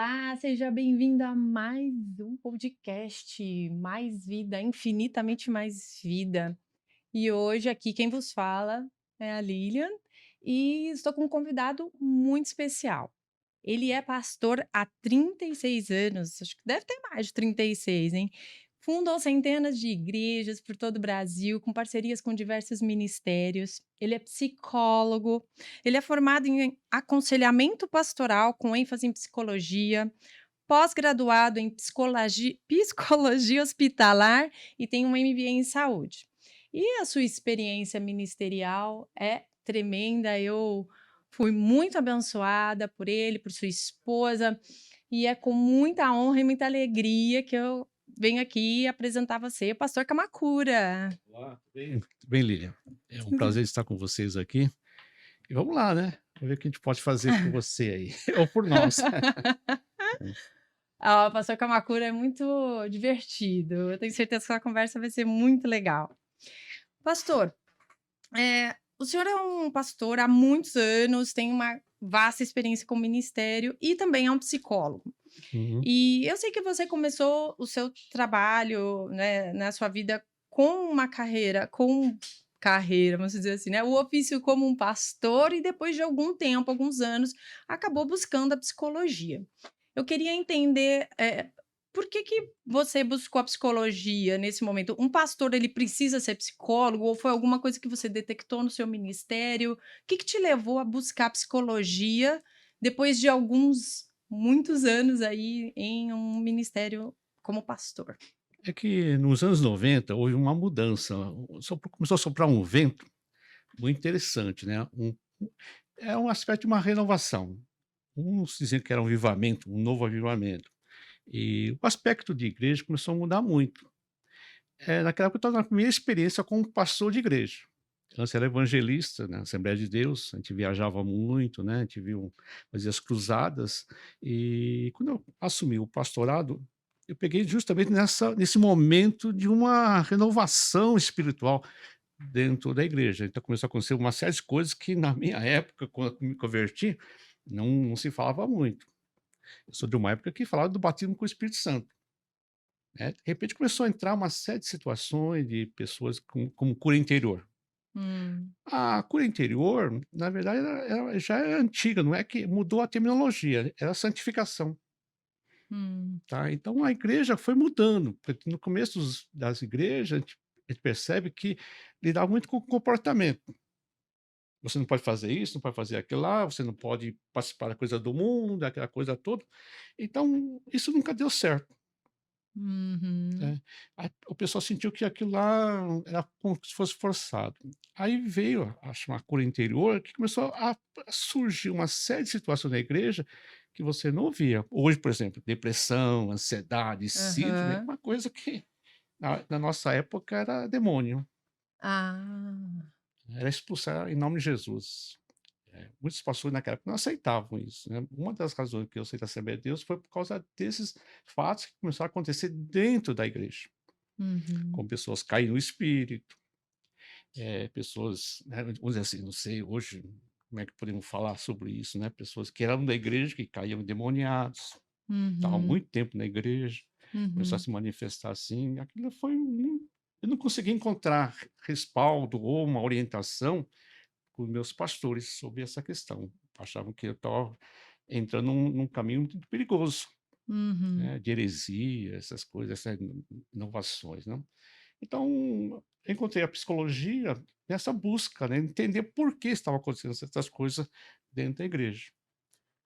Olá, seja bem-vindo a mais um podcast Mais Vida, infinitamente mais vida. E hoje aqui quem vos fala é a Lilian e estou com um convidado muito especial. Ele é pastor há 36 anos, acho que deve ter mais de 36, hein? Fundou centenas de igrejas por todo o Brasil, com parcerias com diversos ministérios. Ele é psicólogo, ele é formado em aconselhamento pastoral, com ênfase em psicologia, pós-graduado em psicologia hospitalar e tem um MBA em saúde. E a sua experiência ministerial é tremenda. Eu fui muito abençoada por ele, por sua esposa, e é com muita honra e muita alegria que eu venho aqui apresentar você, pastor Kamakura. Olá, tudo bem, Lilian? É um prazer estar com vocês aqui. E vamos lá, né? Vamos ver o que a gente pode fazer por você aí, ou por nós. Ah, o pastor Kamakura é muito divertido. Eu tenho certeza que a conversa vai ser muito legal. Pastor, o senhor é um pastor há muitos anos, tem uma vasta experiência com o ministério e também é um psicólogo. Uhum. E eu sei que você começou o seu trabalho, né, na sua vida com uma carreira, vamos dizer assim, né, o ofício como um pastor e depois de algum tempo, alguns anos, acabou buscando a psicologia. Eu queria entender, por que você buscou a psicologia nesse momento? Um pastor, ele precisa ser psicólogo ou foi alguma coisa que você detectou no seu ministério? O que te levou a buscar psicologia depois de muitos anos aí em um ministério como pastor? É que nos anos 90 houve uma mudança, começou a soprar um vento muito interessante, né? É um aspecto de uma renovação. Uns diziam que era um avivamento, um novo avivamento. E o aspecto de igreja começou a mudar muito. Naquela época eu estava na primeira experiência como pastor de igreja. Antes era evangelista, na Assembleia de Deus, a gente viajava muito, né, a gente fazia as cruzadas, e quando eu assumi o pastorado, eu peguei justamente nesse momento de uma renovação espiritual dentro da igreja. Então começou a acontecer uma série de coisas que na minha época, quando eu me converti, não se falava muito. Eu sou de uma época que falava do batismo com o Espírito Santo, né, de repente começou a entrar uma série de situações de pessoas como cura interior. Hum, A cura interior, na verdade, já é antiga, não é que mudou a terminologia, era santificação, hum, tá. Então a igreja foi mudando, porque no começo das igrejas, a gente percebe que lidava muito com o comportamento. Você não pode fazer isso, não pode fazer aquilo lá, você não pode participar da coisa do mundo, aquela coisa toda. Então, isso nunca deu certo. uhum. É, o pessoal sentiu que aquilo lá era como se fosse forçado. Aí veio a chamar cura interior, que começou a surgir uma série de situações na igreja que você não via. Hoje, por exemplo, depressão, ansiedade, síndrome, Aham. uma coisa que na nossa época era demônio, Ah. era expulsar em nome de Jesus. Muitos pastores naquela época não aceitavam isso, né. Uma das razões que eu aceitei a Assembleia de Deus foi por causa desses fatos que começaram a acontecer dentro da igreja, Uhum. com pessoas caindo no espírito, pessoas, né, vamos dizer assim, não sei hoje como é que podemos falar sobre isso, né, pessoas que eram da igreja, que caíam endemoniados, estavam Uhum. muito tempo na igreja, começou a Uhum. se manifestar assim, aquilo foi eu não consegui encontrar respaldo ou uma orientação com meus pastores sobre essa questão. Achavam que eu estava entrando num caminho muito perigoso, Uhum. né, de heresia, essas coisas, essas inovações, né. Então, eu encontrei a psicologia nessa busca, né, entender por que estava acontecendo certas coisas dentro da igreja.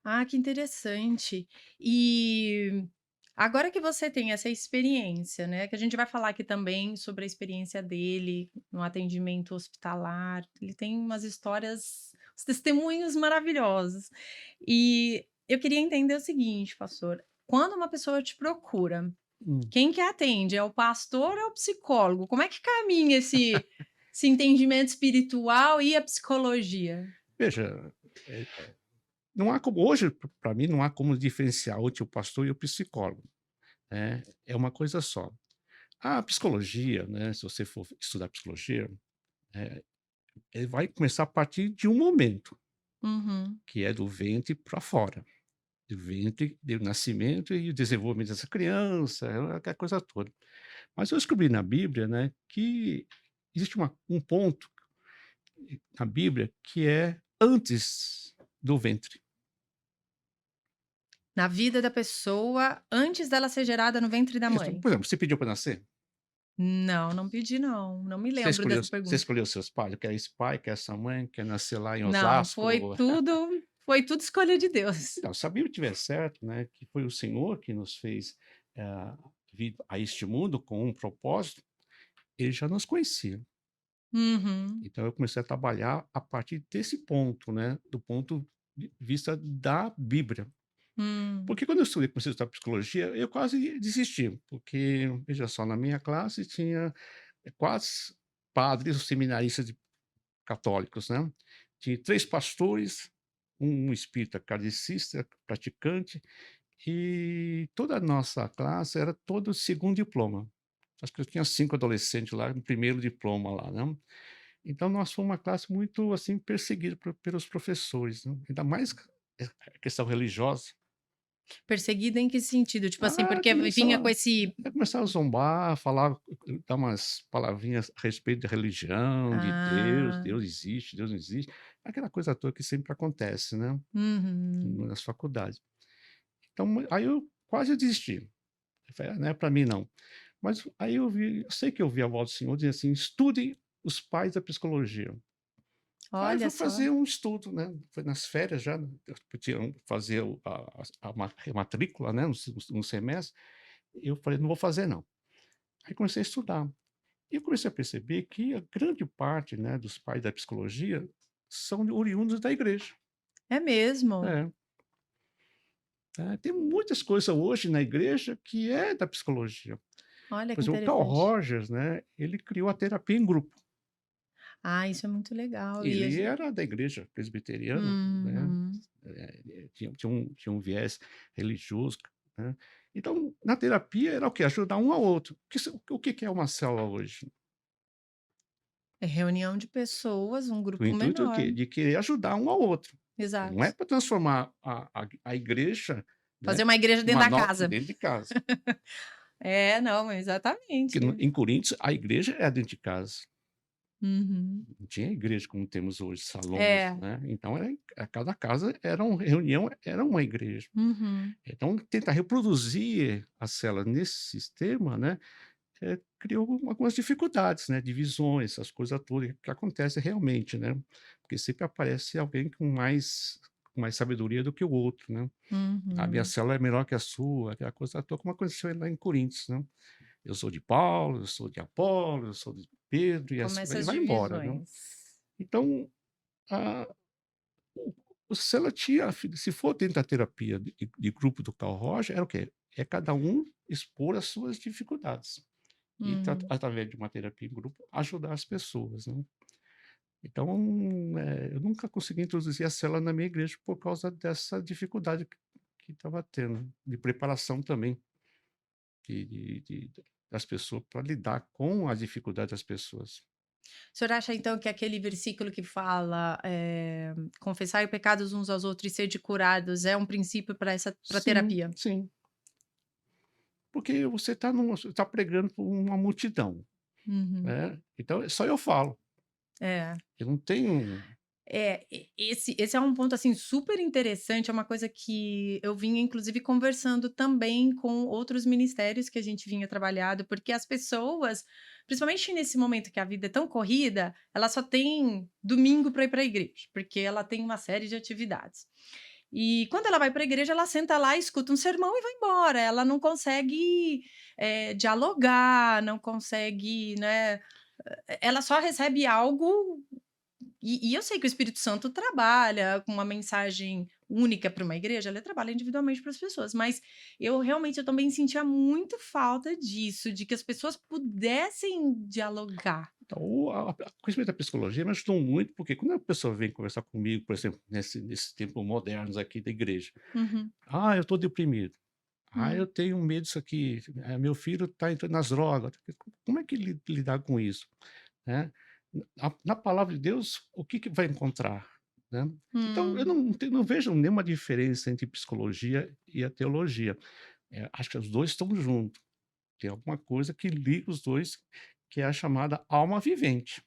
Ah, que interessante. E agora que você tem essa experiência, né, que a gente vai falar aqui também sobre a experiência dele no atendimento hospitalar, ele tem umas histórias, uns testemunhos maravilhosos. E eu queria entender o seguinte, pastor, quando uma pessoa te procura, Hum. quem que atende? É o pastor ou é o psicólogo? Como é que caminha esse entendimento espiritual e a psicologia? Veja, eh, não há como hoje, para mim, não há como diferenciar entre o pastor e o psicólogo, né, é uma coisa só. A psicologia, né, se você for estudar psicologia, eh, ele vai começar a partir de um momento, Uhum. que é do ventre para fora. do ventre, do nascimento e o desenvolvimento dessa criança, aquela coisa toda. Mas eu descobri na Bíblia, né, que existe um ponto na Bíblia que é antes do ventre. Na vida da pessoa, antes dela ser gerada no ventre da Isso, mãe. por exemplo, você pediu para nascer? Não, não pedi não, não me Você lembro escolheu dessa você pergunta. escolheu seus pais? Quer esse pai, quer essa mãe, quer nascer lá em Não, Osasco? foi tudo escolha de Deus. Então, se a Bíblia estiver certo, né, que foi o Senhor que nos fez, vir a este mundo com um propósito, ele já nos conhecia. Uhum, Então eu comecei a trabalhar a partir desse ponto, né, do ponto de vista da Bíblia. hum. Porque quando eu estudei, comecei a estudar psicologia, eu quase desisti, porque, veja só, na minha classe tinha quase padres ou seminaristas católicos, né? Tinha 3 pastores, um espírita kardecista praticante, e toda a nossa classe era todo segundo diploma. Acho que eu tinha 5 adolescentes lá no primeiro diploma lá, né. Então nós fomos uma classe muito, assim, perseguida pelos professores, né, ainda mais a questão religiosa. Perseguida em que sentido? Tipo assim, Ah, porque vinha com começava esse começava a zombar, falar, dar umas palavrinhas a respeito da religião, de Deus, ah, Deus existe, Deus não existe, aquela coisa toda que sempre acontece, né, uhum. nas faculdades. Então, aí eu quase desisti. Eu falei: "Ah, não é para mim não". Mas aí eu sei que eu ouvi a voz do Senhor dizer assim: "Estudem os pais da psicologia". Aí eu Olha fui só. fazer um estudo, né, foi nas férias já, né, eu podia fazer a rematrícula, né, no semestre, eu falei: "Não vou fazer não". Aí comecei a estudar. E eu comecei a perceber que a grande parte, né, dos pais da psicologia são oriundos da igreja. É mesmo? É, tem muitas coisas hoje na igreja que é da psicologia. Olha Por que exemplo, o Carl interessante. Rogers, né, ele criou a terapia em grupo. Ah, isso é muito legal e a Ele gen era da igreja presbiteriana, né, uhum. tinha um viés religioso, né. Então, na terapia era o quê? Ajudar um ao outro. O que que é uma célula hoje? É reunião de pessoas, um O grupo intuito é o menor. quê? De querer ajudar um ao outro. Não é Exato. para transformar a igreja, Fazer né, uma igreja dentro numa da no casa. dentro de casa. É, não, Porque exatamente. em Coríntios, a igreja é dentro de casa. Uhum. Não tinha igreja como temos hoje, salões, É. né. Então cada casa era uma reunião, era uma igreja. Uhum. Então tentar reproduzir a célula nesse sistema, né, criou algumas dificuldades, né, divisões, essas coisas todas que acontecem realmente, né, porque sempre aparece alguém com mais sabedoria do que o outro, né. A minha Uhum. célula é melhor que a sua, aquela coisa toda, como aconteceu lá em Coríntios, né. Eu sou de Paulo, eu sou de Apolo, eu sou de Pedro, e assim Começa vai as vai embora, né. divisões. Então, a se ela tinha, se for dentro da terapia de grupo do Carl Roger, era o quê? É cada um expor as suas dificuldades. E Uhum. através de uma terapia em grupo, ajudar as pessoas, né. Então, eu nunca consegui introduzir a célula na minha igreja por causa dessa dificuldade que estava tendo, de preparação também, das pessoas para lidar com a dificuldade das pessoas. O senhor acha então que aquele versículo que fala, "Confessai pecados uns aos outros e sede curados" é um princípio para essa para Sim, terapia? sim. Porque você tá pregando para uma multidão, Uhum. né, então só eu falo, É. eu não tenho. É, esse é um ponto, assim, super interessante, é uma coisa que eu vinha inclusive conversando também com outros ministérios que a gente vinha trabalhado, porque as pessoas, principalmente nesse momento que a vida é tão corrida, ela só tem domingo para ir para a igreja, porque ela tem uma série de atividades. E quando ela vai para a igreja, ela senta lá, escuta um sermão e vai embora, ela não consegue, dialogar, não consegue, né, ela só recebe algo e eu sei que o Espírito Santo trabalha com uma mensagem única para uma igreja, ele trabalha individualmente para as pessoas, mas eu também sentia muito falta disso, de que as pessoas pudessem dialogar. Então, o conhecimento da psicologia me ajudou muito, porque quando a pessoa vem conversar comigo, por exemplo, nesses tempos modernos aqui da igreja: Uhum, "Ah, eu estou deprimido. Ah, eu hum, tenho medo disso aqui. Meu filho está entrando nas drogas". Como é que lidar com isso, né? Na palavra de Deus, o que que vai encontrar? né. Então eu Hum, não vejo nenhuma diferença entre psicologia e a teologia. Acho que os 2 estão juntos. Tem alguma coisa que liga os 2, que é a chamada alma vivente.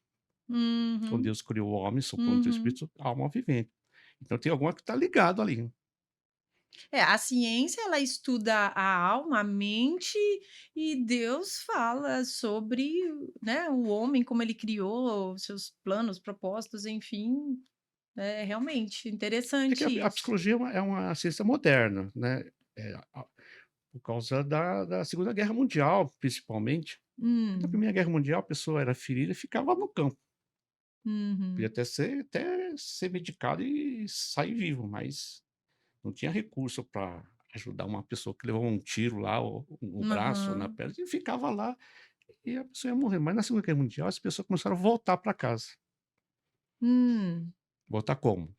Quando uhum, Deus criou o homem, soprou no teu uhum. espírito, alma vivente. Então tem alguma que está ligado ali. É, a ciência ela estuda a alma, a mente, e Deus fala sobre, né, o homem, como ele criou, os seus planos, propósitos, enfim, é realmente É que interessante a isso. psicologia é uma ciência moderna, né, por causa da Segunda Guerra Mundial, principalmente. Na Hum, Primeira Guerra Mundial, a pessoa era ferida e ficava no campo. Podia uhum, até ser medicado e sair vivo, mas não tinha recurso para ajudar uma pessoa que levou um tiro lá, ou no braço, ou na aham, perna, e ficava lá, e a pessoa ia morrer. Mas na Segunda Guerra Mundial, as pessoas começaram a voltar para casa. hum. Voltar como?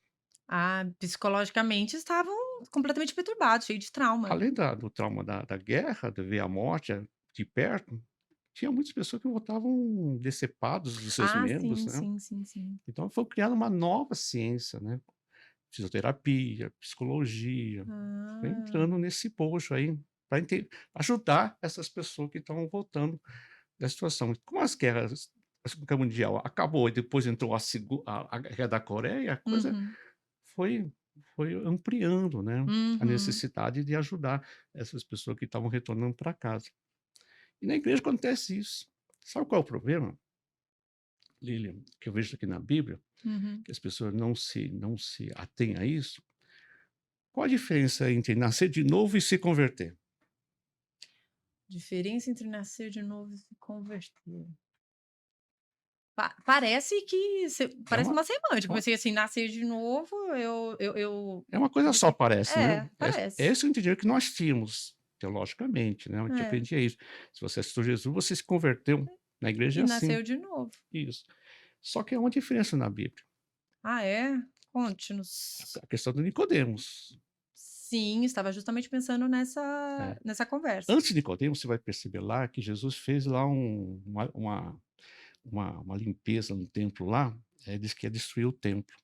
Ah, psicologicamente estavam completamente perturbados, cheio de trauma. Além do trauma da guerra, de ver a morte de perto, tinha muitas pessoas que voltavam decepados dos seus Ah, membros, sim, né. sim, sim, sim. Então foi criada uma nova ciência, né, fisioterapia, psicologia, foi Ah, entrando nesse bojo aí, para ajudar essas pessoas que estavam voltando da situação. Como a Segunda Guerra Mundial acabou e depois entrou a Guerra da Coreia, a coisa uhum, foi foi ampliando, né, a uhum. necessidade de ajudar essas pessoas que estavam retornando para casa. E na igreja acontece isso. Sabe qual é o problema, Lilian, que eu vejo aqui na Bíblia, Uhum. que as pessoas não se atêm a isso? Qual a diferença entre nascer de novo e se converter? Diferença entre nascer de novo e se converter. Parece que É parece uma uma semântica, uma comecei assim, nascer de novo, eu é uma coisa só, comecei parece, né. parece. Esse é o entendimento que nós tínhamos, teologicamente, né, a gente É, aprendia isso. Se você aceitou Jesus, você se converteu. Na igreja e é assim, nasceu de novo. isso. Só que há uma diferença na Bíblia, Ah, é? Conte-nos. a questão do Nicodemos, Sim, estava justamente pensando né. nessa conversa. Antes de Nicodemos, você vai perceber lá que Jesus fez lá uma limpeza no templo lá, diz que ia destruir o templo,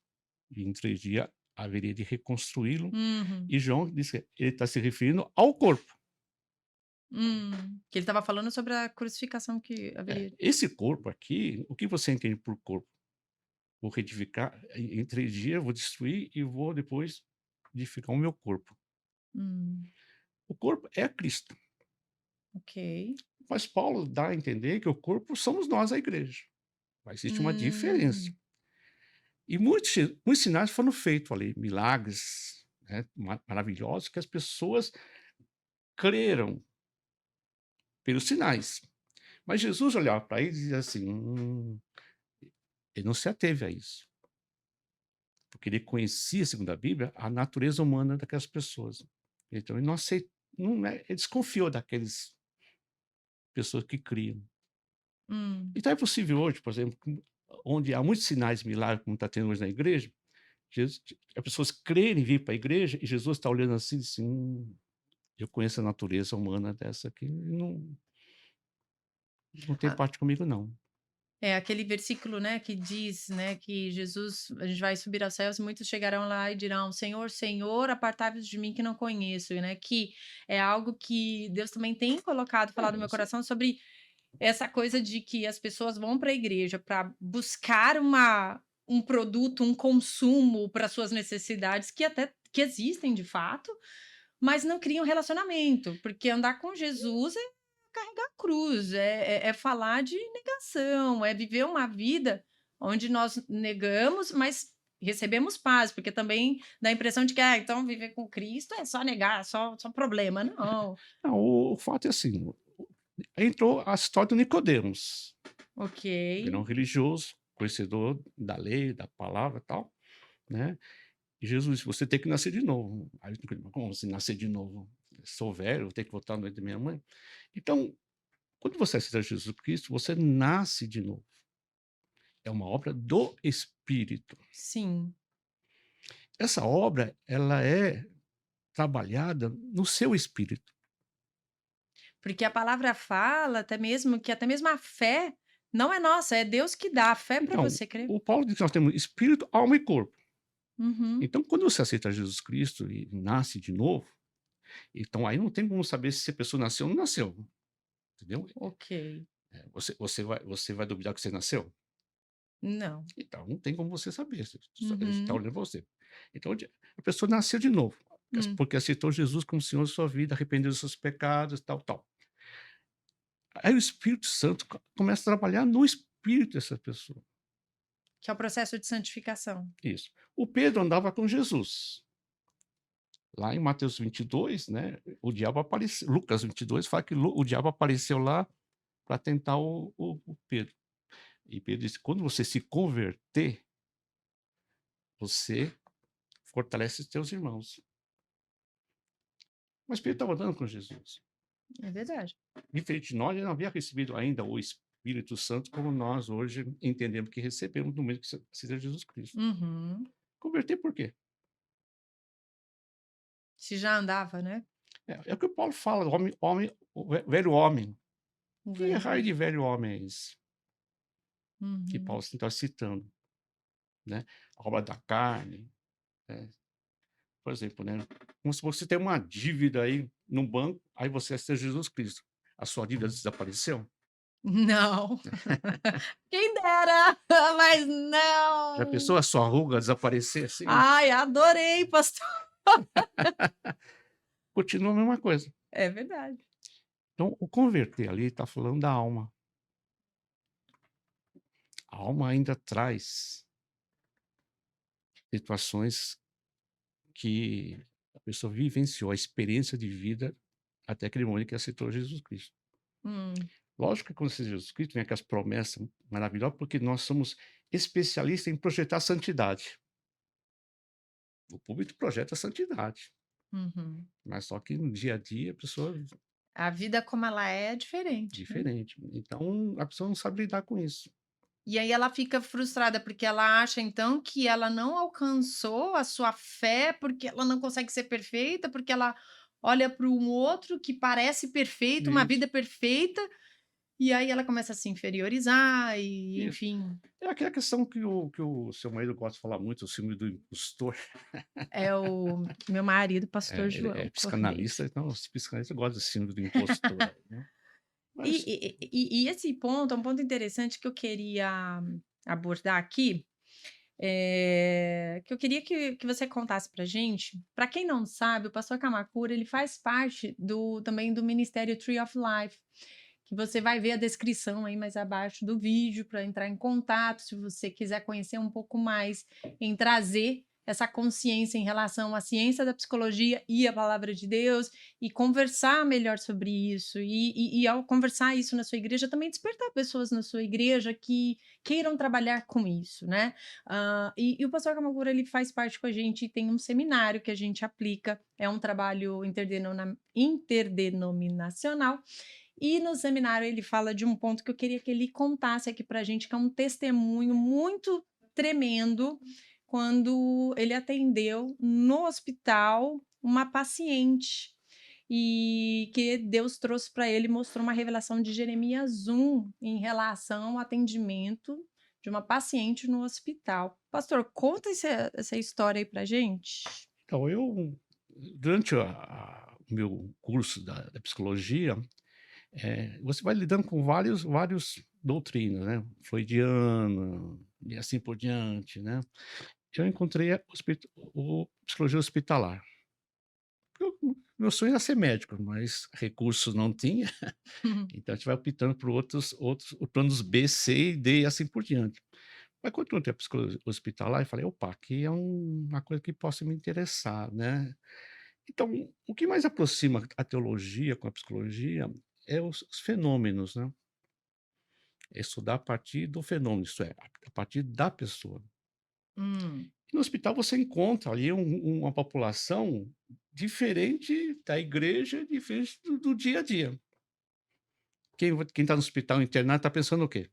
e em 3 dias haveria de reconstruí-lo, Uhum. e João diz que ele está se referindo ao corpo. Que ele estava falando sobre a crucificação que haveria. Esse corpo aqui, o que você entende por corpo? Vou retificar, em 3 dias eu vou destruir e vou depois edificar o meu corpo. Hum, O corpo é Cristo, ok. mas Paulo dá a entender que o corpo somos nós, a igreja, mas existe uma diferença. Hum, E muitos sinais foram feitos ali, milagres, né, maravilhosos, que as pessoas creram pelos sinais. Mas Jesus olhava para eles e dizia assim: ele não se ateve a isso, porque ele conhecia, segundo a Bíblia, a natureza humana daquelas pessoas. Então ele não aceitou, não é, ele desconfiou daqueles pessoas que criam. hum. Então é possível hoje, por exemplo, onde há muitos sinais milagres, como está tendo hoje na igreja, as pessoas crerem em vir para a igreja e Jesus está olhando assim, assim, eu conheço a natureza humana dessa aqui, não tem Ah, parte comigo não. é aquele versículo, né, que diz, né, que Jesus a gente vai subir aos céus e muitos chegarão lá e dirão: "Senhor, Senhor, apartai-vos de mim que não conheço", né, que é algo que Deus também tem colocado, falado no meu Isso, coração sobre essa coisa de que as pessoas vão para a igreja para buscar um produto, um consumo para suas necessidades que até que existem de fato, mas não criam relacionamento, porque andar com Jesus é carregar a cruz, é falar de negação, é viver uma vida onde nós negamos, mas recebemos paz, porque também dá a impressão de que: "Ah, então viver com Cristo é só negar, só problema", não. não, o fato é assim, entrou a história do Nicodemos, Ok. ele era um religioso, conhecedor da lei, da palavra e tal, né, e Jesus disse: "Você tem que nascer de novo". Aí Nicodemos: "Como assim nascer de novo? Sou velho, vou ter que voltar no ventre da minha mãe?". Então, quando você aceita Jesus Cristo, você nasce de novo. É uma obra do Espírito. Sim. Essa obra, ela é trabalhada no seu espírito. Porque a palavra fala até mesmo a fé não é nossa, é Deus que dá a fé para Então, você crer. o Paulo diz que nós temos espírito, alma e corpo. Uhum. Então, quando você aceita Jesus Cristo e nasce de novo, então aí não tem como saber se a pessoa nasceu ou não nasceu, entendeu? Ok. Você vai duvidar que você nasceu? Não. Então não tem como você saber, ele está Uhum. olhando você. Então a pessoa nasceu de novo, Hum. porque aceitou Jesus como Senhor de sua vida, arrependeu dos seus pecados, tal, tal. Aí o Espírito Santo começa a trabalhar no espírito dessa pessoa. Que é o processo de santificação. Isso. O Pedro andava com Jesus. Lá em Mateus 22, né, o diabo apareceu. Lucas 22 fala que o diabo apareceu lá para tentar o Pedro. E Pedro disse: quando você se converter, você fortalece os teus irmãos. Mas Pedro estava andando com Jesus. É verdade. Diferente de nós, ele não havia recebido ainda o Espírito Santo como nós hoje entendemos que recebemos no meio que seja Jesus Cristo. Uhum. Converter por quê? Se já andava, né, É o que o Paulo fala, o velho homem. o Que velho raio homem. de velho homem é esse? Que Paulo Uhum. está citando, né? A obra da carne, né? Por exemplo, né? Como se você tem uma dívida aí no banco, aí você aceita Jesus Cristo. A sua dívida desapareceu? Não. Quem dera, mas Já pensou não. a sua ruga desaparecer assim? Ai, adorei, pastor. Continua a mesma coisa. É verdade. Então, o converter ali está falando da alma. A alma ainda traz situações que a pessoa vivenciou, a experiência de vida até aquele momento que aceitou Jesus Cristo. Hum. Lógico que quando você Jesus Cristo vem aquelas promessas maravilhosas, porque nós somos especialistas em projetar santidade. O público projeta santidade, Uhum. mas só que no dia a dia a pessoa é A vida como ela é diferente, né. diferente. Então a pessoa não sabe lidar com isso. E aí ela fica frustrada, porque ela acha então que ela não alcançou a sua fé, porque ela não consegue ser perfeita, porque ela olha para um outro que parece perfeito, uma Isso, vida perfeita, e aí ela começa a se inferiorizar e isso. enfim, É aquela questão que o seu marido gosta de falar muito, o síndrome do impostor. é o meu marido, pastor Ele é João Cordeiro. psicanalista, então os psicanalistas gostam do síndrome do impostor aí, né. E Mas e e esse ponto é um ponto interessante que eu queria abordar aqui. Que eu queria que você contasse pra gente. Para quem não sabe, o pastor Kamakura, ele faz parte também do ministério Tree of Life, que você vai ver a descrição aí mais abaixo do vídeo para entrar em contato, se você quiser conhecer um pouco mais, em trazer essa consciência em relação à ciência da psicologia e a palavra de Deus, e conversar melhor sobre isso, e ao conversar isso na sua igreja, também despertar pessoas na sua igreja que queiram trabalhar com isso, né? E o pastor Kamakura, ele faz parte com a gente, tem um seminário que a gente aplica, é um trabalho interdenominacional, e no seminário ele fala de um ponto que eu queria que ele contasse aqui para a gente, que é um testemunho muito tremendo, quando ele atendeu no hospital uma paciente, e que Deus trouxe para ele, mostrou uma revelação de Jeremias 1 em relação ao atendimento de uma paciente no hospital. Pastor, conta essa história aí pra gente. então durante o meu curso da psicologia, você vai lidando com vários doutrinas, né, freudiana e assim por diante, né. Eu encontrei o psicologia hospitalar. Meu sonho era ser médico, mas recursos não tinha, então a gente vai optando por outros planos B, C e D e assim por diante. Mas quando eu entrei para psicologia hospitalar, eu falei: "Opa, aqui é uma coisa que possa me interessar", né. Então, o que mais aproxima a teologia com a psicologia é os fenômenos, né. É estudar a partir do fenômeno, isto é, a partir da pessoa. Hum. E no hospital você encontra ali uma população diferente da igreja, diferente do dia a dia. Quem está no hospital internado está pensando o quê?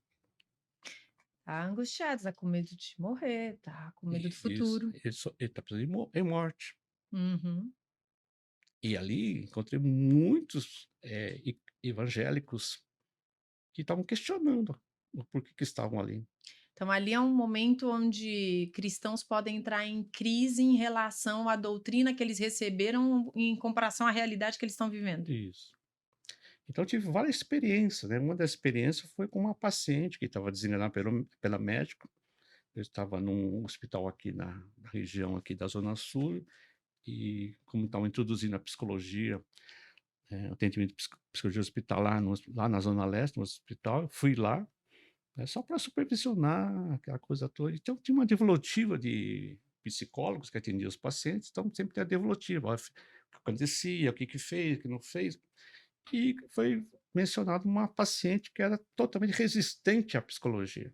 Tá angustiado, tá com medo de morrer, tá com medo do Isso, futuro. ele está pensando em morte. Uhum. E ali encontrei muitos, evangélicos que estavam questionando o porquê que estavam ali. Então ali é um momento onde cristãos podem entrar em crise em relação à doutrina que eles receberam em comparação à realidade que eles estão vivendo. Isso. Então eu tive várias experiências, né, uma das experiências foi com uma paciente que estava desenganada pela médico. Eu estava num hospital aqui na região aqui da zona sul, e como estavam introduzindo a psicologia, atendimento psicologia hospitalar lá na zona leste, no hospital, eu fui lá, né, só para supervisionar aquela coisa toda. Então tinha uma devolutiva de psicólogos que atendiam os pacientes, então sempre tem a devolutiva, o que acontecia, o que que fez, o que não fez. E foi mencionado uma paciente que era totalmente resistente à psicologia,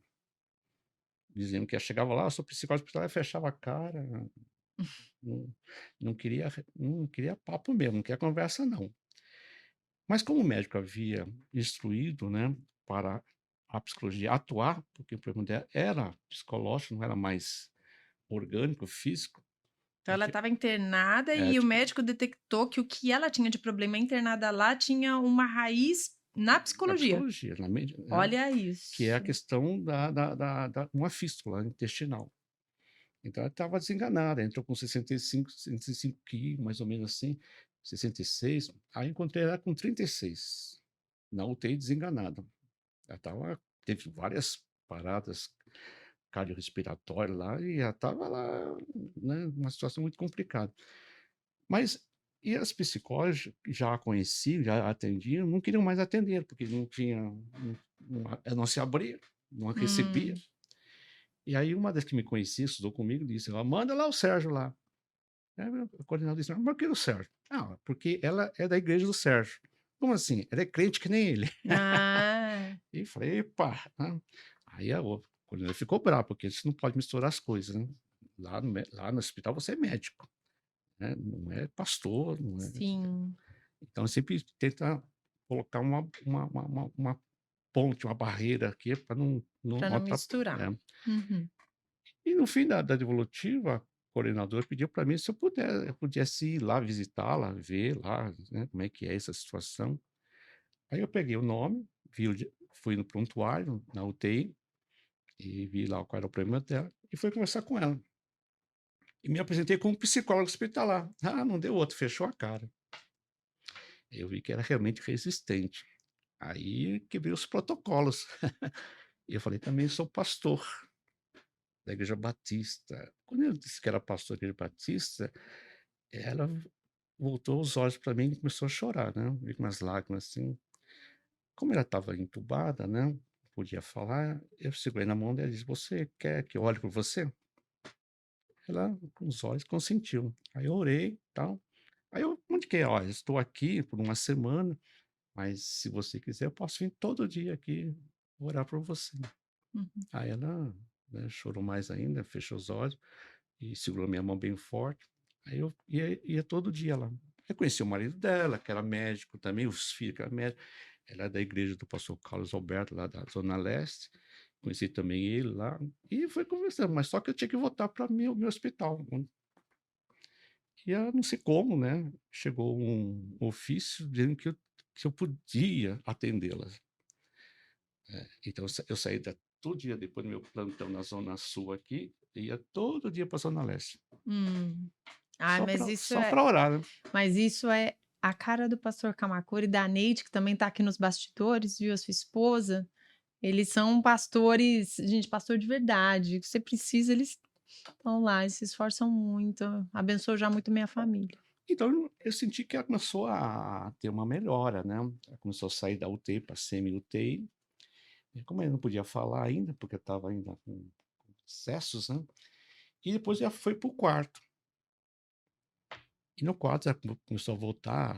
dizendo que chegava lá: "Eu sou psicólogo hospitalar", fechava a cara, não não queria papo mesmo, não queria conversa não. Mas como o médico havia instruído, né, para a psicologia atuar, porque o problema dela era psicológico, não era mais orgânico, físico, Então ela porque estava internada é, e o tipo, médico detectou que o que ela tinha de problema internada lá tinha uma raiz na na psicologia. psicologia, né, Olha que é a isso. questão da uma fístula intestinal. Então ela estava desenganada, entrou com 65 quilos, mais ou menos assim, 66. Aí encontrei ela com 36, na UTI desenganada. Ela teve várias paradas cardiorrespiratórias lá e ela estava lá, né, numa situação muito complicada. Mas e as psicólogas já a conheciam, já a atendiam, não queriam mais atender, porque não tinha, ela não se abria, não a recebia. Hum, E aí uma das que me conhecia, estudou comigo, disse: "Ó, manda lá o Sérgio lá". Aí o coordenador disse: "Mas por que o Sérgio?". "Ah, porque ela é da igreja do Sérgio". "Como assim?". "Ela é crente que nem ele". ah, E falei: "Epa", né. Aí o coordenador ficou bravo, porque você não pode misturar as coisas, né. Lá no hospital você é médico, né, não é pastor, não é. sim, Então sempre tenta colocar uma ponte, uma barreira aqui para para não não atrapalhar. misturar. Uhum. E no fim da devolutiva, o coordenador pediu para mim se eu pudesse ir lá visitá-la, ver lá, né, como é que é essa situação. Aí eu peguei o nome, vi o di fui no prontuário, na UTI, e vi lá qual era o problema dela, e fui conversar com ela. E me apresentei como psicólogo hospitalar. Ah, não deu outro, fechou a cara. Eu vi que era realmente resistente. Aí quebrei os protocolos. E eu falei: "Também sou pastor da igreja batista". Quando eu disse que era pastor da igreja batista, ela voltou os olhos para mim e começou a chorar, né, vi com umas lágrimas, assim. Como ela estava entubada, né, não podia falar, eu segurei na mão dela e disse: "Você quer que eu ore por você?". Ela, com os olhos, consentiu. Aí eu orei, tal. Aí eu comuniquei: "Olha, estou aqui por uma semana, mas se você quiser eu posso vir todo dia aqui orar por você". Uhum. Aí ela, né, chorou mais ainda, fechou os olhos e segurou minha mão bem forte. Aí eu ia todo dia lá. Aí conheci o marido dela, que era médico também, os filhos que era médico. Ela é da igreja do pastor Carlos Alberto, lá da zona leste. Conheci também ele lá e foi conversando, mas só que eu tinha que voltar para meu hospital. E eu não sei como, né, chegou um ofício dizendo que eu podia atendê-las. Então eu saí todo dia depois do meu plantão na zona sul aqui, ia todo dia para a zona leste, Hum. Ah, só mas para isso só é para orar, né. mas isso é a cara do pastor Kamakura e da Neide, que também está aqui nos bastidores, viu, a sua esposa. Eles são pastores, gente, pastor de verdade. Você precisa, eles estão lá, eles se esforçam muito. Abençoou já muito minha família. Então eu senti que ela começou a ter uma melhora, né, ela começou a sair da UTI para semi-UTI, e como eu não podia falar ainda, porque eu estava ainda com acessos, né, e depois já foi para o quarto. E no quarto ela começou a voltar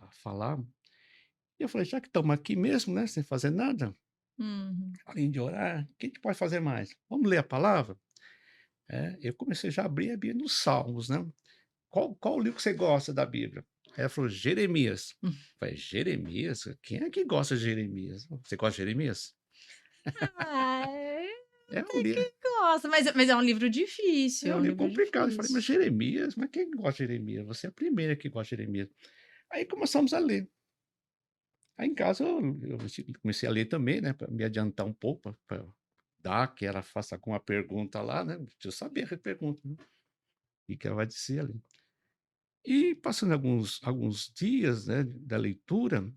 a falar, e eu falei: "Já que estamos aqui mesmo, né, sem fazer nada, Uhum. além de orar, o que a gente pode fazer mais? Vamos ler a palavra?". Eu comecei já a abrir a Bíblia nos Salmos, né. "Qual livro que você gosta da Bíblia?". Aí ela falou: "Jeremias". Falei: "Jeremias? Quem é que gosta de Jeremias? Você gosta de Jeremias?". Ai, É um até livro que gosta, mas é um livro difícil, é é um um livro livro complicado. Eu falei: "Mas difícil. Jeremias? Mas quem gosta de Jeremias? Você é a primeira que gosta de Jeremias". Aí começamos a ler. Aí em casa eu comecei a ler também, né, para me adiantar um pouco, duvidar que ela faça alguma pergunta lá, né, deixa eu saber a pergunta, né, e que ela vai dizer ali. E passando alguns dias, né, da leitura,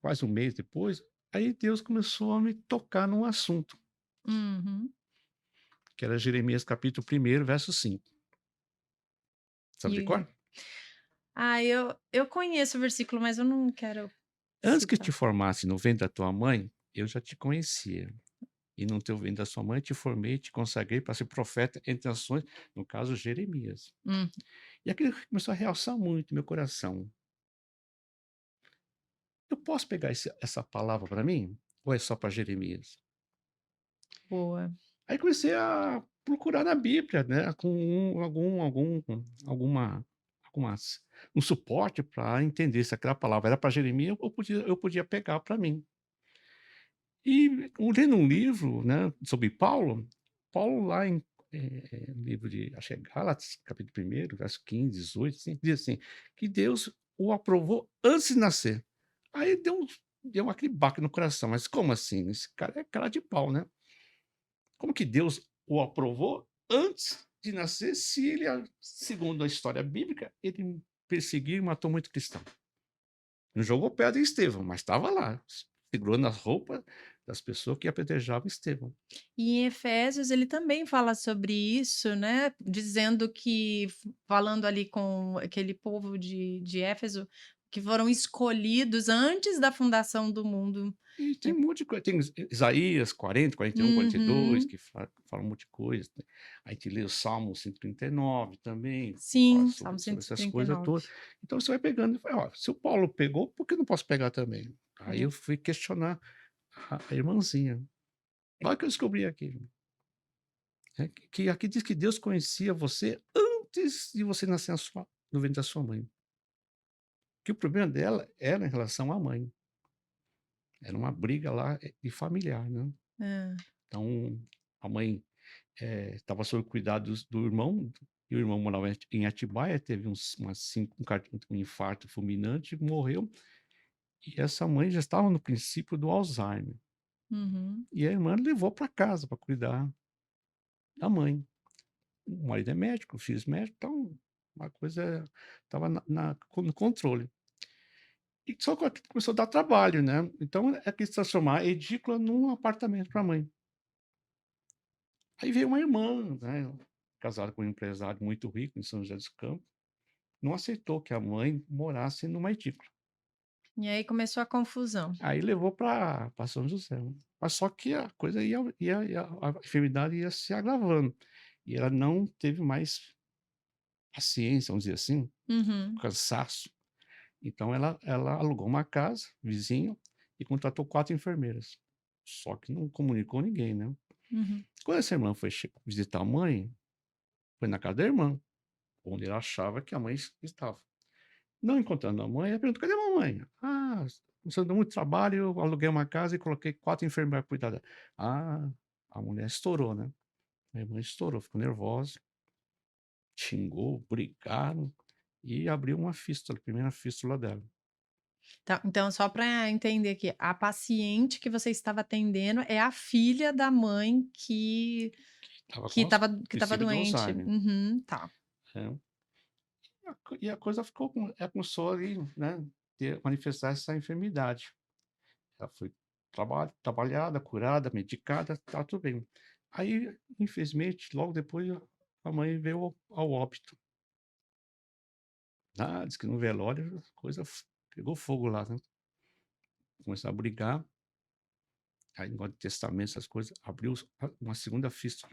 quase um mês depois, aí Deus começou a me tocar num assunto, Uhum. que era Jeremias capítulo 1º, verso 5. Sabe de E cor? eu conheço o versículo, mas eu não quero "Antes que te citar. formasse no ventre da tua mãe, eu já te conhecia. E no teu ventre da sua mãe te formei, te consagrei para ser profeta entre as nações", no caso Jeremias. Hum, E aquilo começou a realçar muito meu coração. Eu posso pegar essa palavra para mim? Ou é só para Jeremias? boa. Aí comecei a procurar na Bíblia, né, com algumas um suporte para entender se aquela palavra era para Jeremias ou eu podia pegar para mim. E lendo um livro, né, sobre Paulo, Paulo lá em, livro de acho que é Gálatas, capítulo 1º, verso 15, 18, assim, diz assim, que Deus o aprovou antes de nascer. Aí deu aquele baque no coração, mas como assim? Esse cara é cara de pau, né. Como que Deus o aprovou antes de nascer, se ele, segundo a história bíblica, ele perseguiu e matou muito cristão? Não jogou pedra em Estevão, mas estava lá, segurando as roupas das pessoas que apedrejavam Estevão. E em Efésios ele também fala sobre isso, né, dizendo que falando ali com aquele povo de Éfeso, que foram escolhidos antes da fundação do mundo. E tem E um monte de coisa, tem Isaías 40, 41, 42, uhum. que fala um monte de coisa, né. Aí a gente lê o Salmo 139 também, que fala Sim, Salmo sobre cento e essas trinta e coisas nove. todas. Então você vai pegando e fala: "Ó, se o Paulo pegou, por que eu não posso pegar também?". Aí Olha. eu fui questionar a irmãzinha. Olha o que eu descobri aqui, né, que aqui diz que Deus conhecia você antes de você nascer no ventre da sua mãe. Que o problema dela era em relação à mãe, era uma briga lá, de familiar, né. Hã. Então, a mãe, estava sob cuidados do irmão, e o irmão morava em Atibaia, teve um infarto fulminante, morreu, e essa mãe já estava no princípio do Alzheimer. Uhum. E a irmã levou para casa para cuidar da mãe. O marido é médico, o filho é médico, então uma coisa estava no controle. E só que aquilo começou a dar trabalho, né, então quis transformar a edícula num apartamento para a mãe. Aí veio uma irmã, né, casada com um empresário muito rico em São José dos Campos, não aceitou que a mãe morasse numa edícula. E aí começou a confusão. Aí levou para São José, né. Mas só que a coisa a enfermidade ia se agravando, e ela não teve mais paciência, vamos dizer assim, Uhum, cansaço. Então ela alugou uma casa vizinha e contratou 4 enfermeiras. Só que não comunicou ninguém, né. uhum. Quando essa irmã foi visitar a mãe, foi na casa da irmã, onde ela achava que a mãe estava. Não encontrando a mãe, ela perguntou: "Cadê a mamãe?". "Ah, você deu muito trabalho, eu aluguei uma casa e coloquei 4 enfermeiras pra cuidar dela". Ah, a mulher estourou, né. A irmã estourou, ficou nervosa, xingou, brigaram e abriu uma fístula, a primeira fístula dela. Tá, então só para entender aqui, a paciente que você estava atendendo é a filha da mãe Estava que com estava que estava princípio do doente. Alzheimer, Uhum, tá. né. E a coisa ela começou ali, né, manifestar essa enfermidade. Ela foi trabalhada, curada, medicada, tá tudo bem. Aí, infelizmente, logo depois a mãe veio ao óbito. Ah, diz que no velório a coisa pegou fogo lá, né. Começaram a brigar, aí negócio de testamento, essas coisas, abriu uma segunda fístula.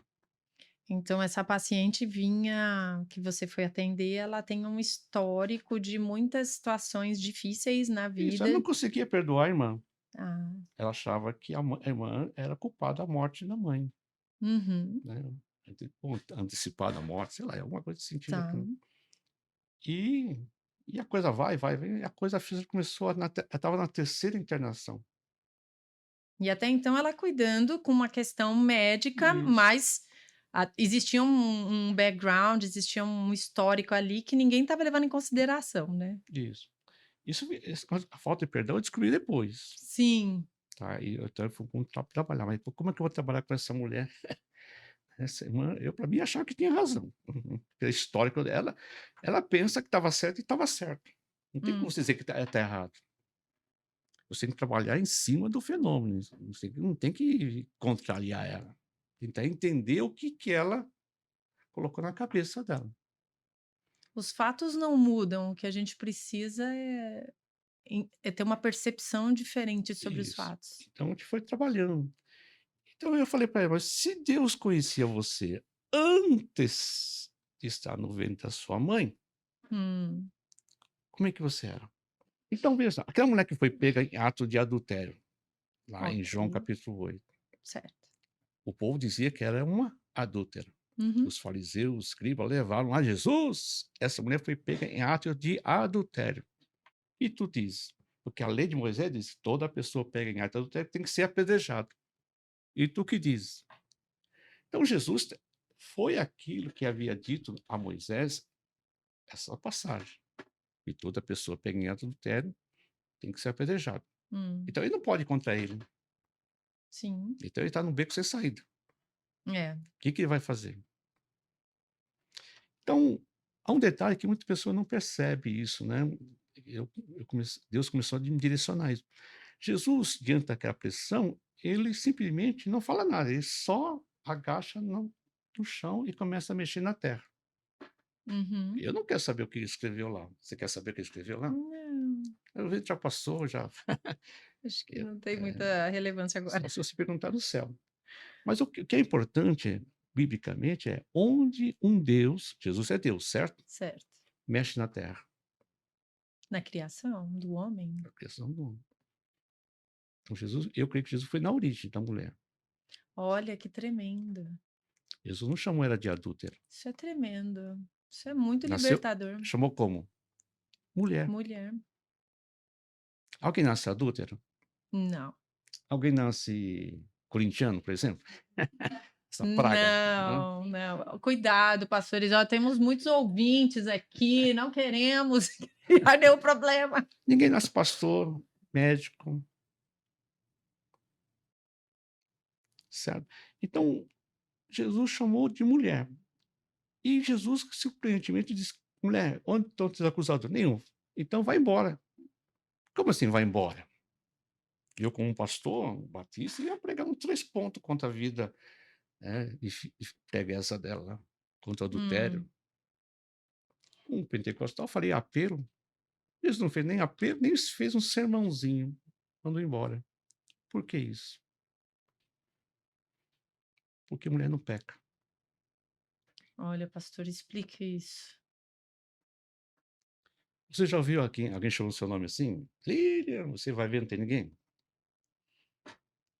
Então essa paciente vinha que você foi atender, ela tem um histórico de muitas situações difíceis na Isso, ela vida. não conseguia perdoar a irmã. Ah, Ela achava que a irmã era culpada da morte da mãe, uhum, né, antecipada a morte, sei lá, alguma coisa desse sentido tá. aqui. E e a coisa vai, e a coisa a física começou a estava na terceira internação. E até então ela cuidando com uma questão médica, Isso, mas existia um background, existia um histórico ali que ninguém estava levando em consideração, né. isso. Isso a falta de perdão eu descobri depois, Sim. tá? E então eu fui trabalhar, mas pô, como é que eu vou trabalhar com essa mulher? Essa irmã, eu para mim achava que tinha razão. Pela história que ela pensa que estava certo e estava certo. Não tem como Hum. você dizer que tá errado. Você tem que trabalhar em cima do fenômeno, você não tem que contrariar ela. Tentar entender o que que ela colocou na cabeça dela. Os fatos não mudam, o que a gente precisa é ter uma percepção diferente sobre os Isso. fatos. Então a gente foi trabalhando. Então eu falei para ela: "Mas se Deus conhecia você antes de estar no ventre da sua mãe, Hum, como é que você era?" Então veja, aquela mulher que foi pega em ato de adultério, lá em João ok, capítulo 8, certo. o povo dizia que ela é uma adúltera. Uhum. Os fariseus, os escribas levaram a Jesus. Essa mulher foi pega em ato de adultério. E tu diz, porque a lei de Moisés diz que toda pessoa pega em ato de adultério tem que ser apedrejado. E tu que dizes? Então Jesus foi aquilo que havia dito a Moisés, essa passagem. E toda pessoa pega em ato de adultério tem que ser apedrejado. Hum, Então ele não pode ir contra ele. sim, Então ele está no beco sem saída. é, O que que ele vai fazer? Então, há um detalhe que muita pessoa não percebe isso, né? Deus começou a me direcionar isso. Jesus, diante daquela pressão, ele simplesmente não fala nada, ele só agacha no chão e começa a mexer na terra. uhum. Eu não quero saber o que ele escreveu lá. Você quer saber o que ele escreveu lá? Não, Eu vejo que já passou, já. acho que Eu- não tem é, muita relevância agora. só se você perguntar no céu. Mas o que é importante, biblicamente, é onde um Deus, Jesus é Deus, certo? Certo. Mexe na terra. Na criação do homem? A criação do homem. Então, Jesus, eu creio que Jesus foi na origem da mulher. Olha, que tremendo. Jesus não chamou ela de adúltera. Isso é tremendo. Isso é muito Nasceu, libertador. chamou como? Mulher. Mulher. Alguém nasce adúltero? Não. Alguém nasce corintiano, por exemplo? Essa praga, né? Não, não. Cuidado, pastores. Ó, temos muitos ouvintes aqui, não queremos criar nenhum problema. Ninguém nasce pastor, médico, certo? Então, Jesus chamou de mulher. E Jesus, surpreendentemente, disse: mulher, onde estão os acusados? Nenhum. Então vai embora. Como assim vai embora? Eu, como pastor batista, ia pregar um 3 pontos contra a vida, né, e pega essa dela, contra o adultério. Hum, Um pentecostal faria apelo. Jesus não fez nem apelo, nem fez um sermãozinho. Mandou embora. Por que isso? Porque mulher não peca. olha, pastor, explique isso. Você já ouviu alguém chamou seu nome assim? Lília, você vai ver, não tem ninguém?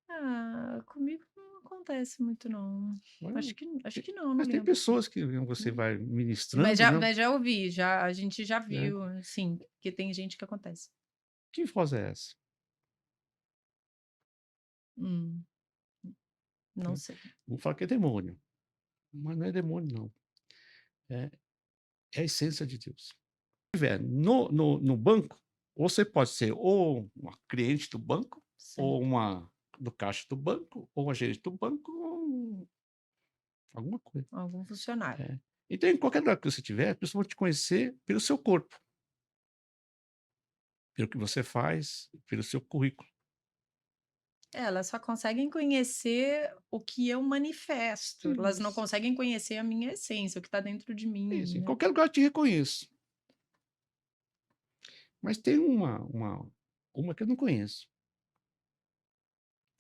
Ah, comigo não acontece muito, não. Não, Acho tem- que não, não mas tem lembro. pessoas que você Hum. vai Mas ministrando, já, né? mas já ouvi, já, a gente já Né? viu, sim, que tem gente que acontece. Que voz é essa? Hum, não Né? sei. Vamos falar que é demônio. Mas não é demônio, não. É, é a essência de Deus. Se estiver no banco, você pode ser ou uma cliente do banco, ou Certo. uma do caixa do banco, ou uma gerente do banco, ou alguma coisa. Algum funcionário. É. Então, em qualquer lugar que você estiver, as pessoas vão te conhecer pelo seu corpo, pelo que você faz, pelo seu currículo. É, elas só conseguem conhecer o que eu manifesto. Elas não Isso, conseguem conhecer a minha essência, o que está dentro de mim, isso. Em né? qualquer lugar eu te reconheço. Mas tem uma que eu não conheço,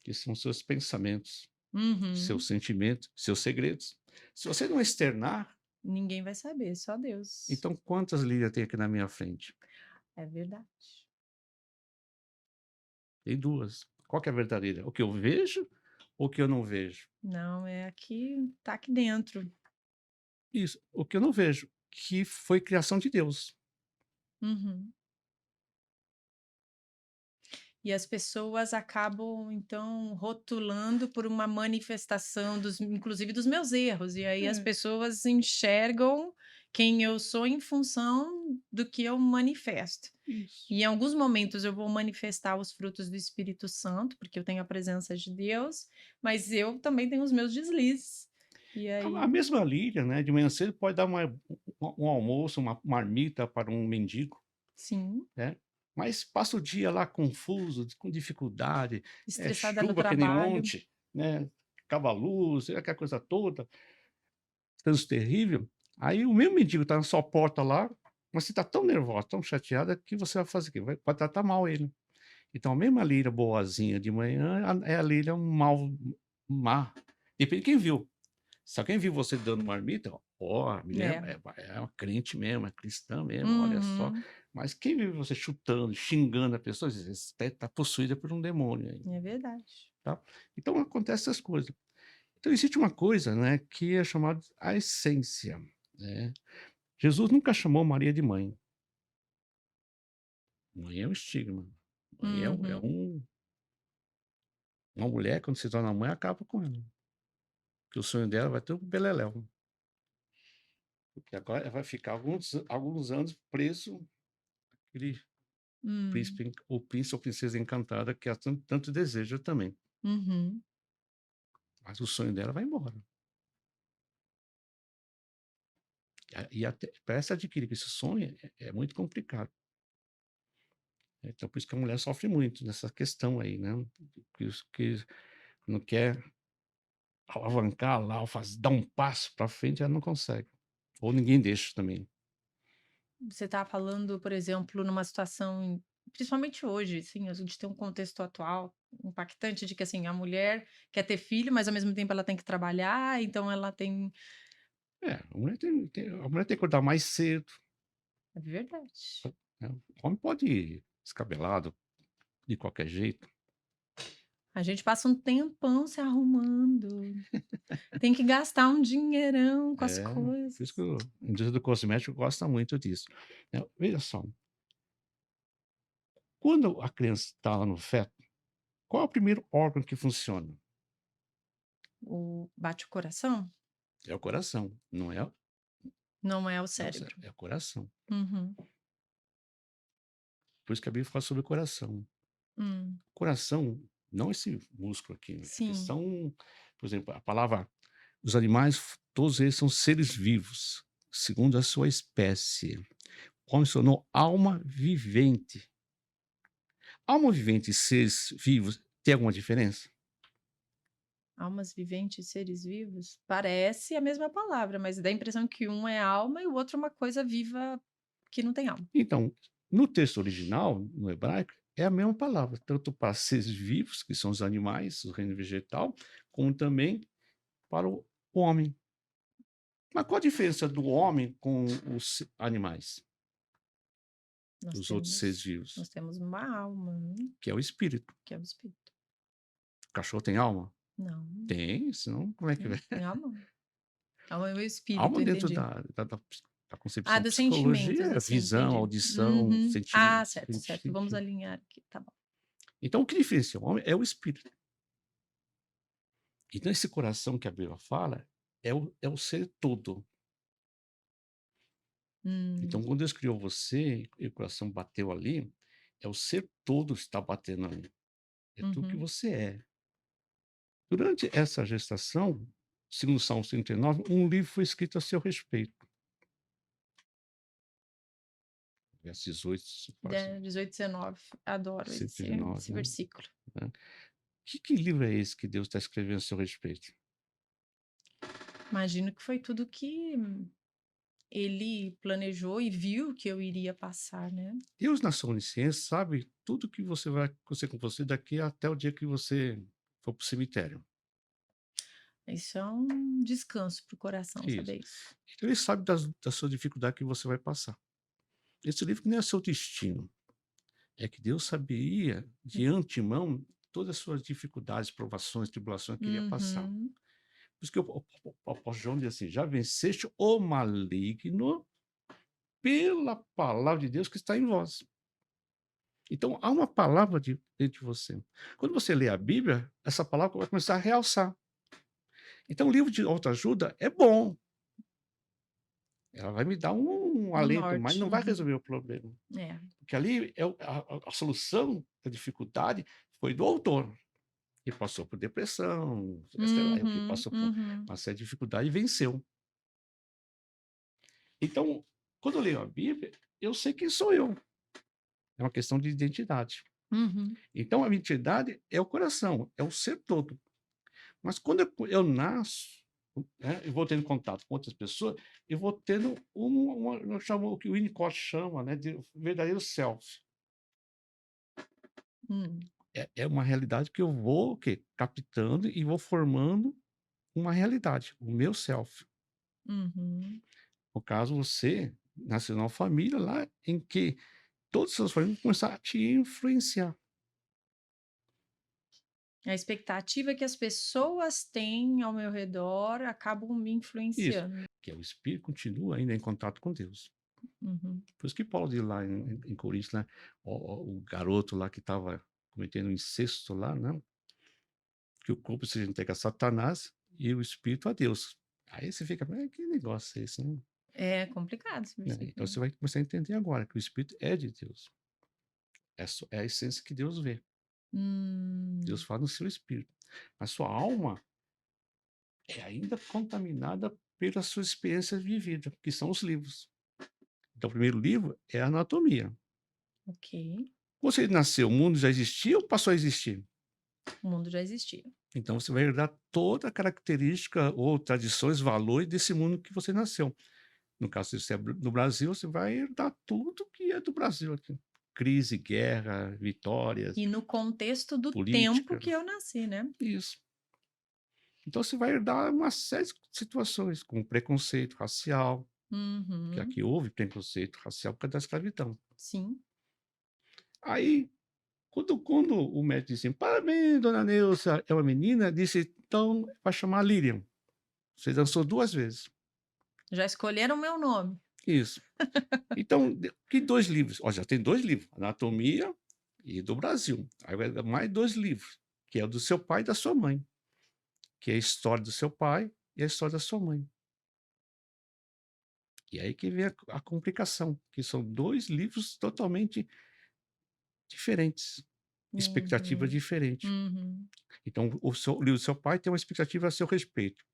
que são seus pensamentos, seus Uhum. sentimentos, seus segredos. Se você não externar, Ninguém vai saber, só Deus. então quantas Lília tem aqui na minha frente? É verdade. Tem duas. Qual que é a verdadeira? O que eu vejo ou o que eu não vejo? Não, é aqui, tá aqui dentro. Isso, o que eu não vejo, que foi criação de Deus. Uhum. E as pessoas acabam, então, rotulando por uma manifestação dos inclusive dos meus erros, e aí as É, pessoas enxergam quem eu sou em função do que eu manifesto. Isso. E em alguns momentos eu vou manifestar os frutos do Espírito Santo, porque eu tenho a presença de Deus, mas eu também tenho os meus deslizes. E A aí mesma Lídia, né, de manhã cedo pode dar um almoço, uma marmita para um mendigo, sim, né, mas passa o dia lá confuso, com dificuldade, estressada no chuva que nem trabalho. ontem, né, acaba a luz, aquela coisa toda, trânsito terrível. Aí o mesmo mendigo está na sua porta lá, mas você está tão nervosa, tão chateada, que você vai fazer o quê? Vai tratar mal ele. Então a mesma Lídia boazinha de manhã é a Lídia má. Depende de quem viu. Se alguém viu você dando marmita, ó, a mulher É. é uma crente mesmo, é cristã mesmo, olha só. Uhum. Mas quem viu você chutando, xingando a pessoa, diz: "Você está possuída por um demônio aí", É verdade. tá. Então acontece essas coisas. Então existe uma coisa, né, que é chamada a essência, né. Jesus nunca chamou Maria de mãe. Mãe é um estigma. Mãe é Uhum. uma mulher, quando se torna mãe, acaba com ela, porque o sonho dela vai ter um beleléu, porque agora ela vai ficar alguns anos preso àquele Hum. príncipe ou princesa encantada que ela tanto deseja também, Uhum. mas o sonho dela vai embora. E até para essa adquirir esse sonho é muito complicado. Então por isso que a mulher sofre muito nessa questão aí, né, que não quer alavancar lá, ou dar um passo para frente, ela não consegue, ou ninguém deixa também. Você está falando, por exemplo, numa situação, principalmente hoje, assim, a gente tem um contexto atual impactante de que, assim, a mulher quer ter filho, mas ao mesmo tempo ela tem que trabalhar, então ela tem. É, a mulher tem que acordar mais cedo, É verdade. né, o homem pode ir descabelado, de qualquer jeito. A gente passa um tempão se arrumando, tem que gastar um dinheirão com as É, por isso que coisas. a indústria do cosmético gosta muito disso. Veja só, quando a criança está lá no feto, qual é o primeiro órgão que funciona? O bate o coração? É o coração, não é, Não é o não é o cérebro. cérebro, é o coração. Uhum. Por isso que a Bíblia fala sobre o coração. Hum. Coração, não esse músculo aqui, né, que Sim. são, por exemplo, a palavra, os animais, todos eles são seres vivos, segundo a sua espécie. O homem se tornou alma vivente. Alma vivente e seres vivos tem alguma diferença? Almas viventes, seres vivos? Parece a mesma palavra, mas dá a impressão que um é alma e o outro é uma coisa viva que não tem alma. Então, no texto original, no hebraico, é a mesma palavra, tanto para seres vivos, que são os animais, o reino vegetal, como também para o homem. Mas qual a diferença do homem com os animais, Nós os outros seres temos vivos? nós temos uma alma, Que é o espírito. que é o espírito. O cachorro tem alma? Não, Tem, senão como é que vai? tem alma. Alma é o espírito, Alma dentro entendi. da Ah, concepção dos psicologia sentimentos, é assim, visão, entendi. audição, Uhum. Ah, sentimento, certo, certo. Vamos alinhar aqui, tá bom. Então o que diferencia o homem é o espírito. Então esse coração que a Bíblia fala é o ser todo. Então, Hum. quando Deus criou você e o coração bateu ali, é o ser todo que está batendo ali. É tudo que Uhum. você é. Durante essa gestação, segundo o Salmo 39, um livro foi escrito a seu respeito. Verso 18, parece, 18, 19. Adoro esse 109, né? versículo. Né? Que livro é esse que Deus está escrevendo a seu respeito? Imagino que foi tudo que ele planejou e viu que eu iria passar, né. Deus, na sua onisciência, sabe tudo que você vai acontecer com você daqui até o dia que você for para o cemitério. Isso é um descanso para o coração Isso. saber isso. Então, ele sabe da sua dificuldade que você vai passar. Esse livro não é seu destino. É que Deus sabia de antemão todas as suas dificuldades, provações, tribulações que iria passar. Uhum. Por isso que o apóstolo João diz assim: já venceste o maligno pela palavra de Deus que está em vós. Então, há uma palavra dentro de você. Quando você lê a Bíblia, essa palavra vai começar a realçar. Então, o livro de autoajuda é bom, Ela vai me dar um Um alento, mas norte. não vai Uhum. resolver o problema. É. Porque ali é a solução da dificuldade foi do autor, que passou por depressão, sei lá, que Uhum, passou por uhum, uma série de dificuldade e venceu. Então, quando eu leio a Bíblia, eu sei quem sou eu. É uma questão de identidade. uhum. Então, a minha identidade é o coração, é o ser todo. Mas quando eu nasço, né, eu vou tendo contato com outras pessoas, eu vou tendo eu chamo o que o Winnicott chama, né, de verdadeiro self. Hum. É uma realidade que eu vou o quê? Captando e vou formando uma realidade, o meu self. Uhum. No caso, você nasceu numa família lá em que todas as suas famílias vão começar a te influenciar, A expectativa que as pessoas têm ao meu redor acabam me isso, influenciando. que é o espírito continua ainda em contato com Deus. Uhum. Por isso que Paulo diz lá em Coríntios, né, o garoto lá que estava cometendo incesto lá, né, que o corpo seja entregue a Satanás e o espírito a Deus. Aí você fica: que negócio é esse, né?" É complicado esse Né, então versículo. você vai começar a entender agora que o espírito é de Deus, é a essência que Deus vê. Deus Hum. fala no seu espírito. Mas sua alma é ainda contaminada pela sua experiência vivida, que são os livros. Então, o primeiro livro é a anatomia. Ok. Quando você nasceu, o mundo já existia ou passou a existir? O mundo já existia. Então, você vai herdar toda a característica ou tradições, valores desse mundo que você nasceu. No caso, se você é do Brasil, você vai herdar tudo que é do Brasil aqui. Crise, guerra, vitórias, E no contexto do tempo política, que eu nasci, né? isso. Então, você vai herdar uma série de situações, como preconceito racial, que Uhum. aqui houve preconceito racial por causa da escravidão. Sim. Aí, quando o médico disse assim: "Parabéns, dona Neuza, é uma menina", disse: "Então, vai chamar Lilian. Você dançou 2 vezes". Já escolheram o meu nome. Isso. Então, que 2 livros? Ó, já tem 2 livros, Anatomia e do Brasil. Aí vai dar mais 2 livros, que é o do seu pai e da sua mãe, que é a história do seu pai e a história da sua mãe. E aí que vem a complicação, que são 2 livros totalmente diferentes, expectativa Uhum. diferente. Uhum. Então, o livro do seu pai tem uma expectativa a seu respeito,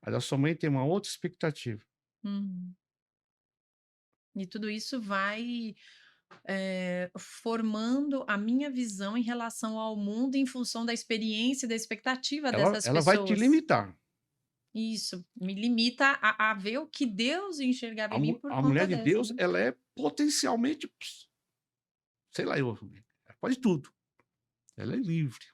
a da sua mãe tem uma outra expectativa. Uhum. E tudo isso vai, formando a minha visão em relação ao mundo em função da experiência e da expectativa dessas Ela vai te pessoas. limitar. Isso, me limita a ver o que Deus enxergava em mim por A mulher conta de dessa, Deus, né. ela é potencialmente, sei lá eu, ela pode tudo, ela é livre.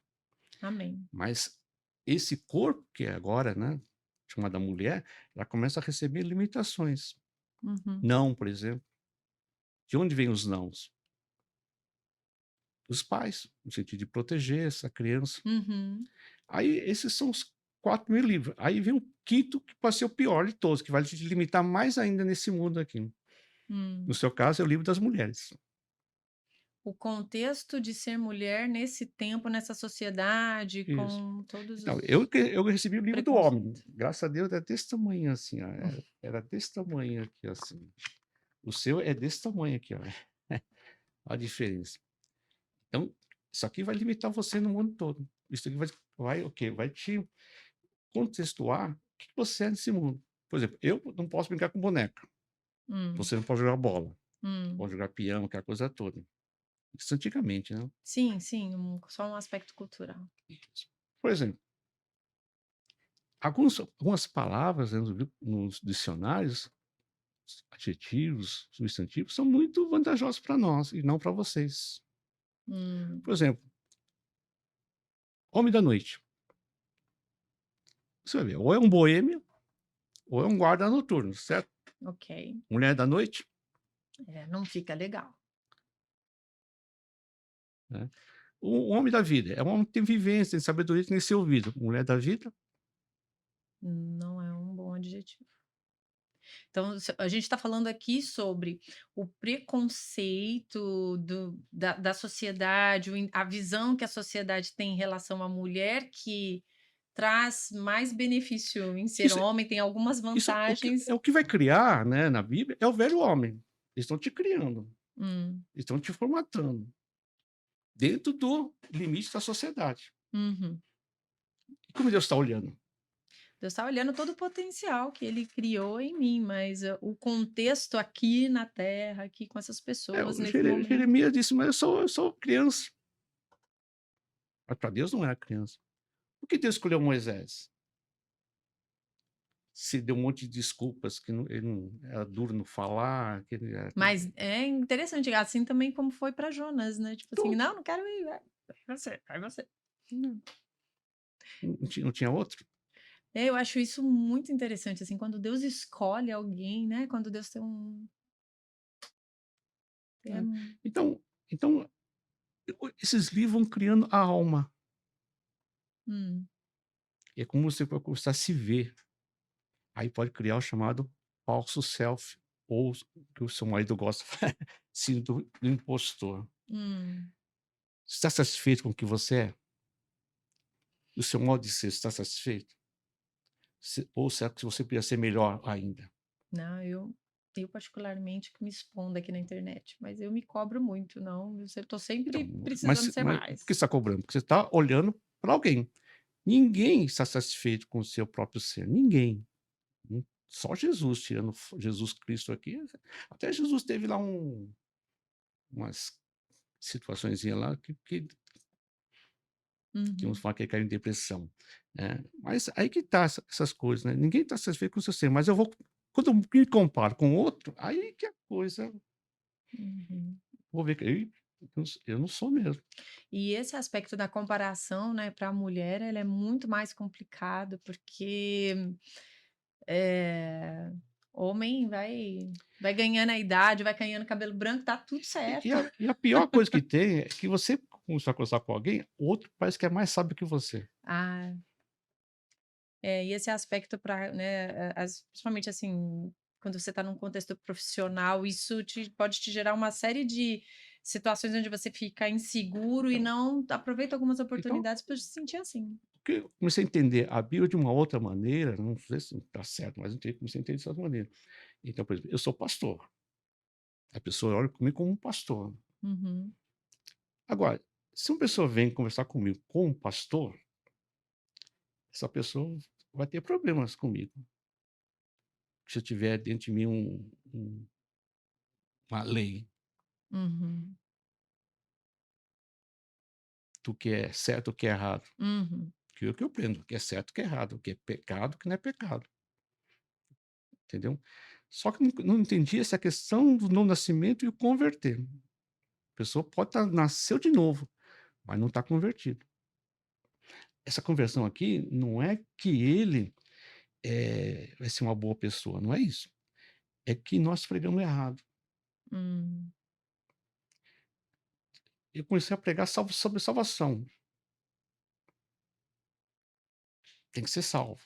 Amém. Mas esse corpo que é agora, né, chamada mulher, ela começa a receber limitações. Uhum. Não, por exemplo. De onde vêm os nãos? Dos pais, no sentido de proteger essa criança. Uhum. Aí esses são os 4.000 livros. Aí vem o quinto, que pode ser o pior de todos, que vai te limitar mais ainda nesse mundo aqui. No Hum. seu caso, é o livro das mulheres. O contexto de ser mulher nesse tempo, nessa sociedade, Isso. com todos Então, os eu recebi o livro do homem. preconceitos. Graças a Deus, é desse tamanho assim, ó, era desse tamanho aqui, assim. O seu é desse tamanho aqui, ó. A diferença. Então, isso aqui vai limitar você no mundo todo. Isso aqui vai o quê? Vai te contextuar o que você é nesse mundo. Por exemplo, eu não posso brincar com boneca, Hum. você não pode jogar bola, Hum. pode jogar peão, aquela coisa toda. Isso antigamente, né. Sim, sim, só um aspecto cultural. Isso. Por exemplo, algumas palavras, né, nos dicionários, adjetivos, substantivos, são muito vantajosos para nós e não para vocês. Hum. Por exemplo, homem da noite. Você vai ver, ou é um boêmio, ou é um guarda noturno, certo? Ok. Mulher da noite, É, não fica legal. né. O homem da vida, é um homem que tem vivência, tem sabedoria, tem ser ouvido. Mulher da vida, Não é um bom adjetivo. Então, a gente está falando aqui sobre o preconceito da sociedade, a visão que a sociedade tem em relação à mulher que traz mais benefício em ser Isso, homem, tem algumas isso vantagens. é o que vai criar, né, na Bíblia, é o velho homem. Eles estão te criando, Hum, eles estão te formatando, dentro do limite da sociedade. uhum. E como Deus está olhando? Deus está olhando todo o potencial que ele criou em mim, mas, o contexto aqui na terra, aqui com essas pessoas O nesse momento. Jeremias disse: "Mas eu sou criança", mas para Deus não era criança. Por que Deus escolheu Moisés? Se deu um monte de desculpas, que não, ele não era duro no falar, que ele era Mas é interessante, assim também como foi para Jonas, né, tipo assim: tudo. "Não, não quero ir, vai você, vai você". Não, não tinha outro. Eu acho isso muito interessante, assim, quando Deus escolhe alguém, né, quando Deus tem um tem Né. um Então, esses livros vão criando a alma. hum, É como você vai começar a se ver. Aí pode criar o chamado falso self, ou que o seu marido gosta, síndrome do impostor. hum, Você está satisfeito com o que você é? O seu modo de ser está satisfeito? Ou será que você podia ser melhor ainda? não, eu particularmente que me expondo aqui na internet, mas eu me cobro muito, não, eu tô Então, sempre precisando mas, ser mas por que você mais. está cobrando? Porque você está olhando para alguém. Ninguém está satisfeito com o seu próprio ser. Ninguém. Só Jesus, tirando Jesus Cristo aqui. Até Jesus teve lá umas situações lá que uns Uhum, falam que ele caiu em depressão, né. Mas aí que tá essas coisas, né, ninguém está satisfeito com o seu ser, mas quando eu me comparo com outro, aí que a coisa, uhum. vou ver que eu não sou mesmo. E esse aspecto da comparação, né, para a mulher, ele é muito mais complicado, porque, eh, homem vai ganhando a idade, vai ganhando cabelo branco, tá tudo E e certo. a e a pior coisa que tem é que você começar a conversar com alguém, o outro parece que é mais sábio que você. Ah, e esse aspecto para, né, principalmente, assim, quando você está num contexto profissional, isso pode te gerar uma série de situações onde você fica inseguro e Então não aproveita algumas então, oportunidades para se sentir assim. porque eu comecei a entender a Bíblia de uma outra maneira, não sei se está certo, mas eu comecei a entender dessa maneira. Então, por exemplo, eu sou pastor, a pessoa olha comigo como um pastor. Uhum, Agora, se uma pessoa vem conversar comigo como um pastor, essa pessoa vai ter problemas comigo. Se eu tiver dentro de mim uma lei uhum, do que é certo, o que é errado. uhum, Que é o que eu aprendo, o que é certo, o que é errado, o que é pecado, o que não é pecado, entendeu? Só que eu não entendi essa questão do novo nascimento e o converter. A pessoa pode estar nasceu de novo, mas não está convertido. Essa conversão aqui não é que ele, vai ser uma boa pessoa, não é isso. É que nós pregamos errado. hum, Eu comecei a pregar sobre salvação. Tem que ser salvo,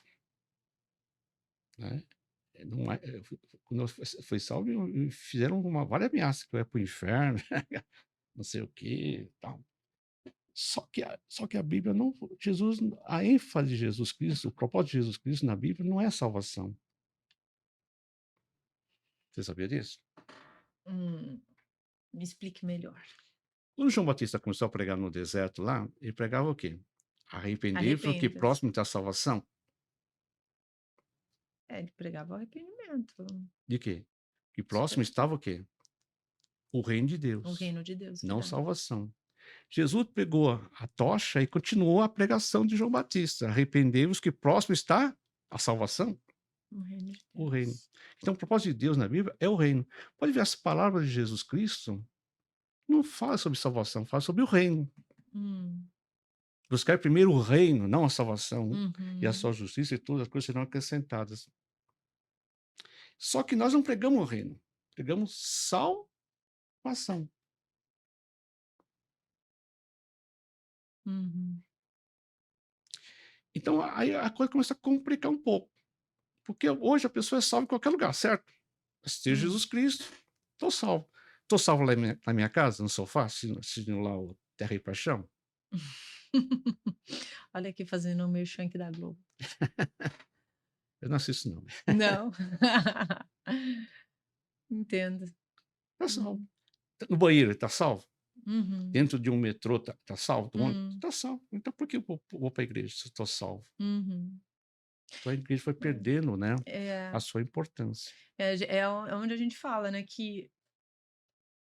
né. Não é, quando eu fui salvo, fizeram várias ameaças, que eu ia para o inferno, não sei o quê, tal. Só que a Bíblia não, Jesus, a ênfase de Jesus Cristo, o propósito de Jesus Cristo na Bíblia não é a salvação. Você sabia disso? hum. Me explique melhor. Quando João Batista começou a pregar no deserto lá, ele pregava o quê? Arrependei-vos, que Arrependas. próximo está a salvação. Ele pregava o arrependimento. De quê? Que Isso próximo daí. estava o quê? O reino de O Deus, reino de Deus, não verdade. salvação. Jesus pegou a tocha e continuou a pregação de João Batista. Arrependei-vos, que próximo está a salvação, O reino de o reino. Deus. Então, o propósito de Deus na Bíblia é o reino. Pode ver as palavras de Jesus Cristo, não fala sobre salvação, fala sobre o reino. Hum, Buscar primeiro o reino, não a salvação, e a uhum, sua justiça, e todas as coisas serão acrescentadas. Só que nós não pregamos o reino, pregamos salvação. uhum. Então, aí a coisa começa a complicar um pouco, porque hoje a pessoa é salva em qualquer lugar, certo? Esteja Hum. Jesus Cristo, estou salvo. Estou salvo lá na minha casa, no sofá, assistindo lá o Terra e Paixão? Olha aqui fazendo o merchan aqui da Globo. Eu não assisto não. Não. Entendo. Tá salvo. Uhum. No banheiro, tá salvo? Uhum. Dentro de um metrô, tá salvo? Do ônibus? Hum. Tá salvo. Então por que eu vou para a igreja se eu tô salvo? Uhum. Então a igreja foi perdendo, né, É, a sua importância. é onde a gente fala, né, que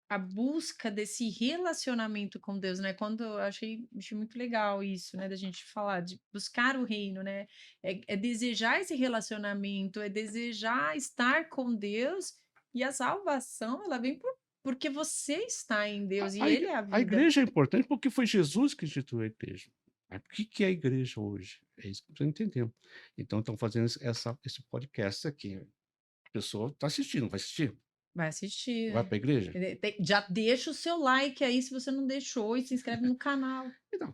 a busca desse relacionamento com Deus, né, quando eu achei muito legal isso, né, da gente falar de buscar o reino, né, é desejar esse relacionamento, é desejar estar com Deus, e a salvação ela vem porque você está em Deus e Ele é a A vida. igreja é importante porque foi Jesus que instituiu a igreja. Mas o que que é a igreja hoje? É isso que eu estou entendendo. Então estão fazendo esse podcast aqui. A pessoa está assistindo, vai assistir? Vai assistir, Vai né. para a igreja? Já deixa o seu like aí se você não deixou e se inscreve no canal. Então,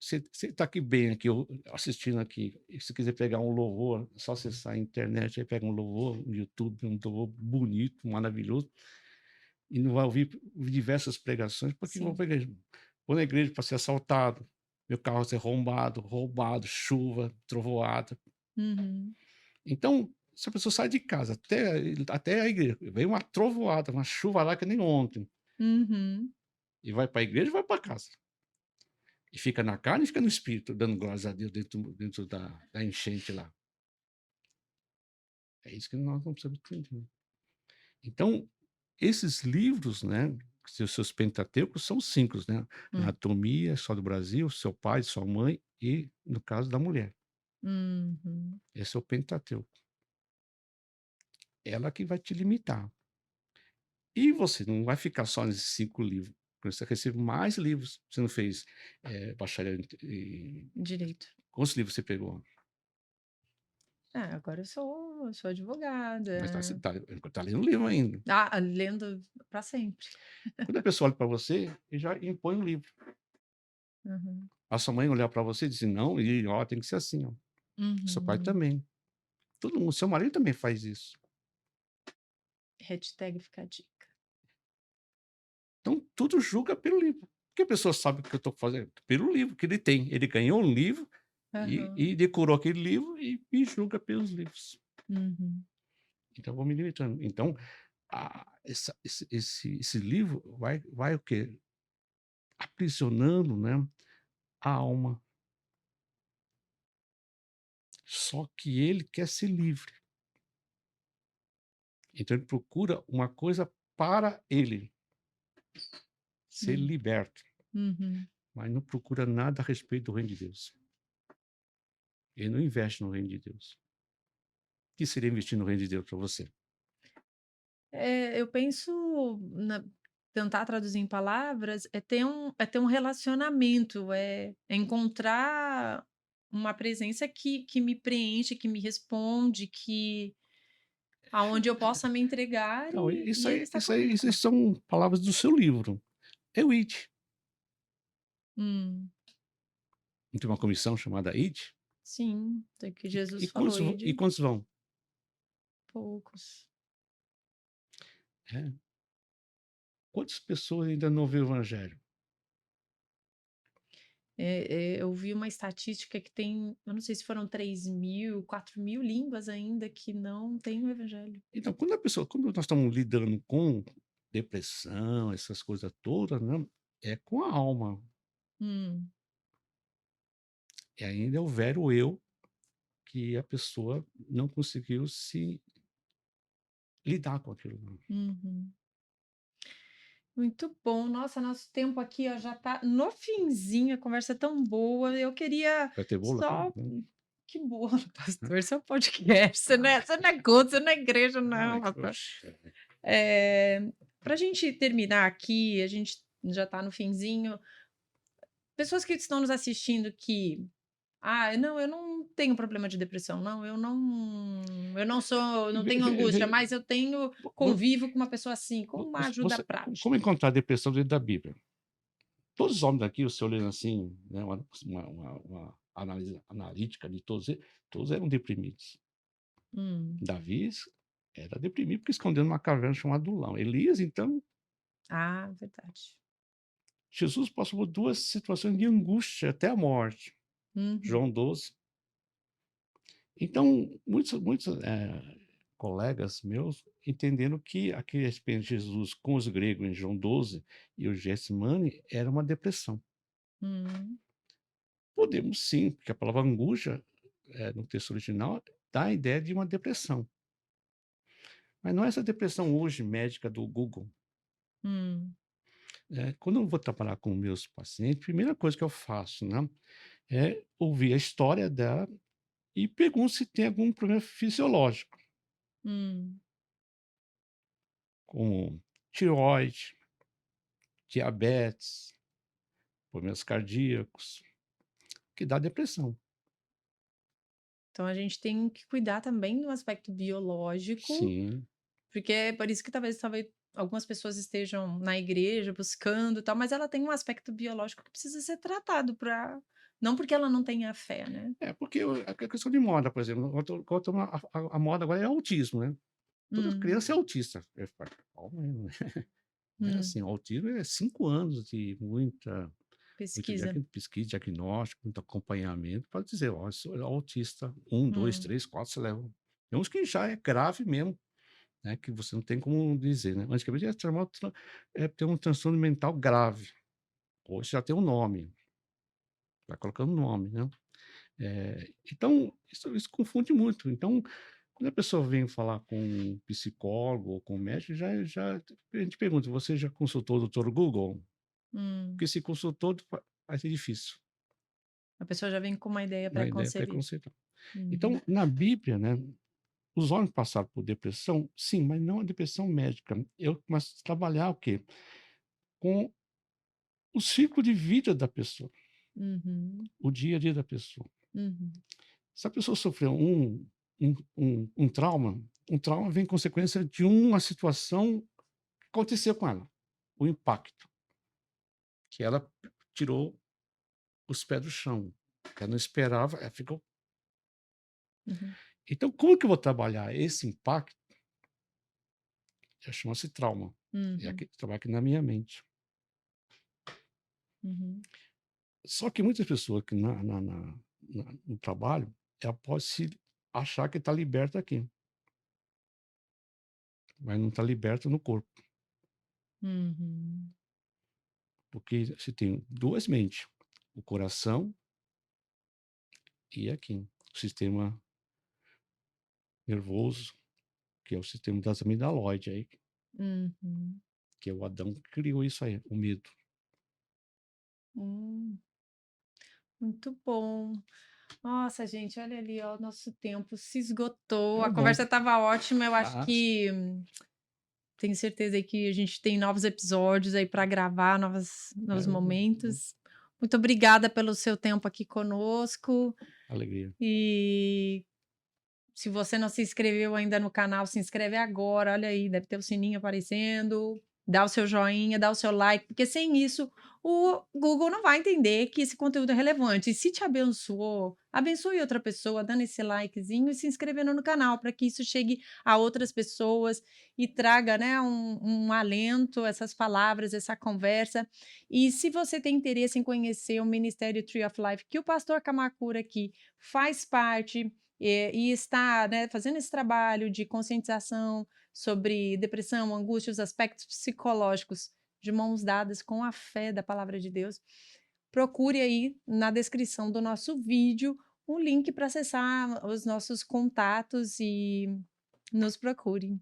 você está aqui bem aqui, assistindo aqui, e se quiser pegar um louvor, é só acessar a internet, aí pega um louvor no YouTube, um louvor bonito, maravilhoso, e não vai ouvir diversas pregações, porque vou Sim. para a igreja. Vou na igreja para ser assaltado, meu carro ser roubado, chuva, trovoada. Uhum. Então, se a pessoa sai de casa até a igreja, vem uma trovoada, uma chuva lá que nem ontem, Uhum. e vai para a igreja, vai para casa. E fica na carne e fica no espírito, dando glórias a Deus dentro da enchente lá. É isso que nós não precisamos entender. Então, esses livros, né, os seus Pentateucos são 5, né? Hum. Anatomia, só do Brasil, seu pai, sua mãe e, no caso da mulher. Uhum. Esse é o Pentateuco. Ela que vai te limitar. E você não vai ficar só nesses 5 livros. Você recebe mais livros. Você não fez bacharel em... Direito. Quantos livros você pegou? Agora eu sou Mas advogada. você tá lendo livro ainda. Lendo para sempre. Quando a pessoa olha para você, ele já impõe um livro. Uhum. A sua mãe olhar para você e dizer, não, e ó, tem que ser assim, ó. Seu pai Uhum. também. Todo mundo, seu marido também faz isso. Hashtag fica a dica. Então, tudo julga pelo livro. Porque a pessoa sabe o que eu estou fazendo? Pelo livro que ele tem. Ele ganhou um livro Aham. e decorou aquele livro e me julga pelos livros. Uhum. Então, eu vou me limitando. Então, esse livro vai o quê? Aprisionando, né, a alma. Só que ele quer ser livre. Então, ele procura uma coisa para ele, ser Hum. liberto. Uhum. Mas não procura nada a respeito do reino de Deus. Ele não investe no reino de Deus. O que seria investir no reino de Deus para você? Eu penso tentar traduzir em palavras, é ter um relacionamento, é encontrar uma presença que me preenche, que me responde, aonde eu possa me entregar Não, e ele está comigo. isso são palavras do seu livro. É o IT. Hum, Não tem uma comissão chamada IT? sim, é que E Jesus falou: quantos, e "Ide quantos vão? poucos". É. Quantas pessoas ainda não ouviram o evangelho? Eu vi uma estatística que tem, eu não sei se foram 3.000, 4.000 línguas ainda que não têm o evangelho. Então, quando nós estamos lidando com depressão, essas coisas todas, né, é com a alma. Hum, E ainda é o velho eu que a pessoa não conseguiu se lidar com aquilo. uhum. Muito bom. Nossa, nosso tempo aqui, ó, já tá no finzinho, a conversa é tão boa. Eu queria Vai ter bolo aqui? só Não, que bolo, pastor, isso é um podcast, você não é culto, você não é igreja não, ai, pastor. poxa. Pra gente terminar aqui, a gente já tá no finzinho, pessoas que estão nos assistindo que: não, eu não tenho problema de depressão, não, eu não Ve- tenho ve- angústia, ve- mas eu tenho vo- convivo com uma pessoa assim", como uma ajuda Como prática. encontrar depressão dentro da Bíblia? Todos os homens daqui, o senhor olhando assim, né, uma análise analítica de todos eram deprimidos. Hum. Davi era deprimido porque escondeu numa caverna chamada Adulão. Elias, então, Ah, verdade. Jesus passou por 2 situações de angústia até a morte, Uhum. João 12. Então, muitos, colegas meus entenderam que aquele experiência de Jesus com os gregos em João 12 e o Getsemane era uma depressão. Hum. Podemos sim, porque a palavra angústia, no texto original, dá a ideia de uma depressão. Mas não é essa depressão hoje médica do Google. Hum. Quando eu vou trabalhar com meus pacientes, a primeira coisa que eu faço, né, é ouvir a história dela e pergunto se tem algum problema fisiológico, Hum. como tireoide, diabetes, problemas cardíacos, que dá depressão. Então a gente tem que cuidar também do aspecto biológico, Sim, porque é por isso que talvez algumas pessoas estejam na igreja buscando, tal, mas ela tem um aspecto biológico que precisa ser tratado para não porque ela não tenha fé, né. porque a questão de moda, por exemplo, eu tô a moda agora é autismo, né. Toda Hum. criança é autista. Eu falo: "Calma aí, não é Hum. assim, o autismo é 5 anos de muito Pesquisa. pesquisa, diagnóstico, muito acompanhamento para dizer: "Ó, eu sou autista, um, 2, Hum. 3, 4, você leva". Tem uns que já é grave mesmo, né, que você não tem como dizer, né. Antigamente era chamado ter um transtorno mental grave, hoje já tem um nome, vai colocando nome, né. Então isso confunde muito. Então, quando a pessoa vem falar com um psicólogo ou com um médico, já a gente pergunta: "Você já consultou o doutor Google?" Hum. Porque se consultou, vai ser difícil, A pessoa já vem com uma ideia uma ideia pré-concebida. preconceituosa. Uhum. Então, na Bíblia, né, os homens passaram por depressão, sim, mas não a depressão médica. Eu começo a trabalhar o quê? Com o ciclo de vida da pessoa, Uhum. o dia a dia da pessoa. Uhum. Se a pessoa sofreu um trauma, um trauma vem consequência de uma situação que aconteceu com ela, o impacto, que ela tirou os pés do chão, que ela não esperava, ela ficou. Uhum. Então, como que eu vou trabalhar esse impacto? Já chama-se trauma. É Uhum. aqui trabalha aqui na minha mente. Uhum. Só que muitas pessoas que no trabalho, ela pode se achar que está liberta aqui, mas não está liberta no corpo, Uhum. porque você tem 2 mentes, o coração e aqui, o sistema nervoso, que é o sistema das amidaloide aí, Uhum. que é o Adão que criou isso aí, o medo. Hum. Muito bom. Nossa, gente, olha ali, ó, o nosso tempo se esgotou. É A bom. conversa estava ótima. Eu acho Ah, que tenho certeza aí que a gente tem novos episódios aí para gravar, novos momentos. Muito obrigada pelo seu tempo aqui conosco. alegria. E se você não se inscreveu ainda no canal, se inscreve agora. Olha aí, deve ter o sininho aparecendo. Dá o seu joinha, dá o seu like, porque sem isso o Google não vai entender que esse conteúdo é relevante. E se te abençoou, abençoe outra pessoa dando esse likezinho e se inscrevendo no canal para que isso chegue a outras pessoas e traga, né, um alento, essas palavras, essa conversa. E se você tem interesse em conhecer o Ministério Tree of Life, que o pastor Kamakura aqui faz parte, e está, né, fazendo esse trabalho de conscientização sobre depressão, angústia, os aspectos psicológicos, de mãos dadas com a fé da palavra de Deus, procure aí na descrição do nosso vídeo um link para acessar os nossos contatos e nos procure.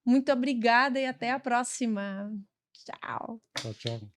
Muito obrigada e até a próxima. Tchau. Tchau, tchau.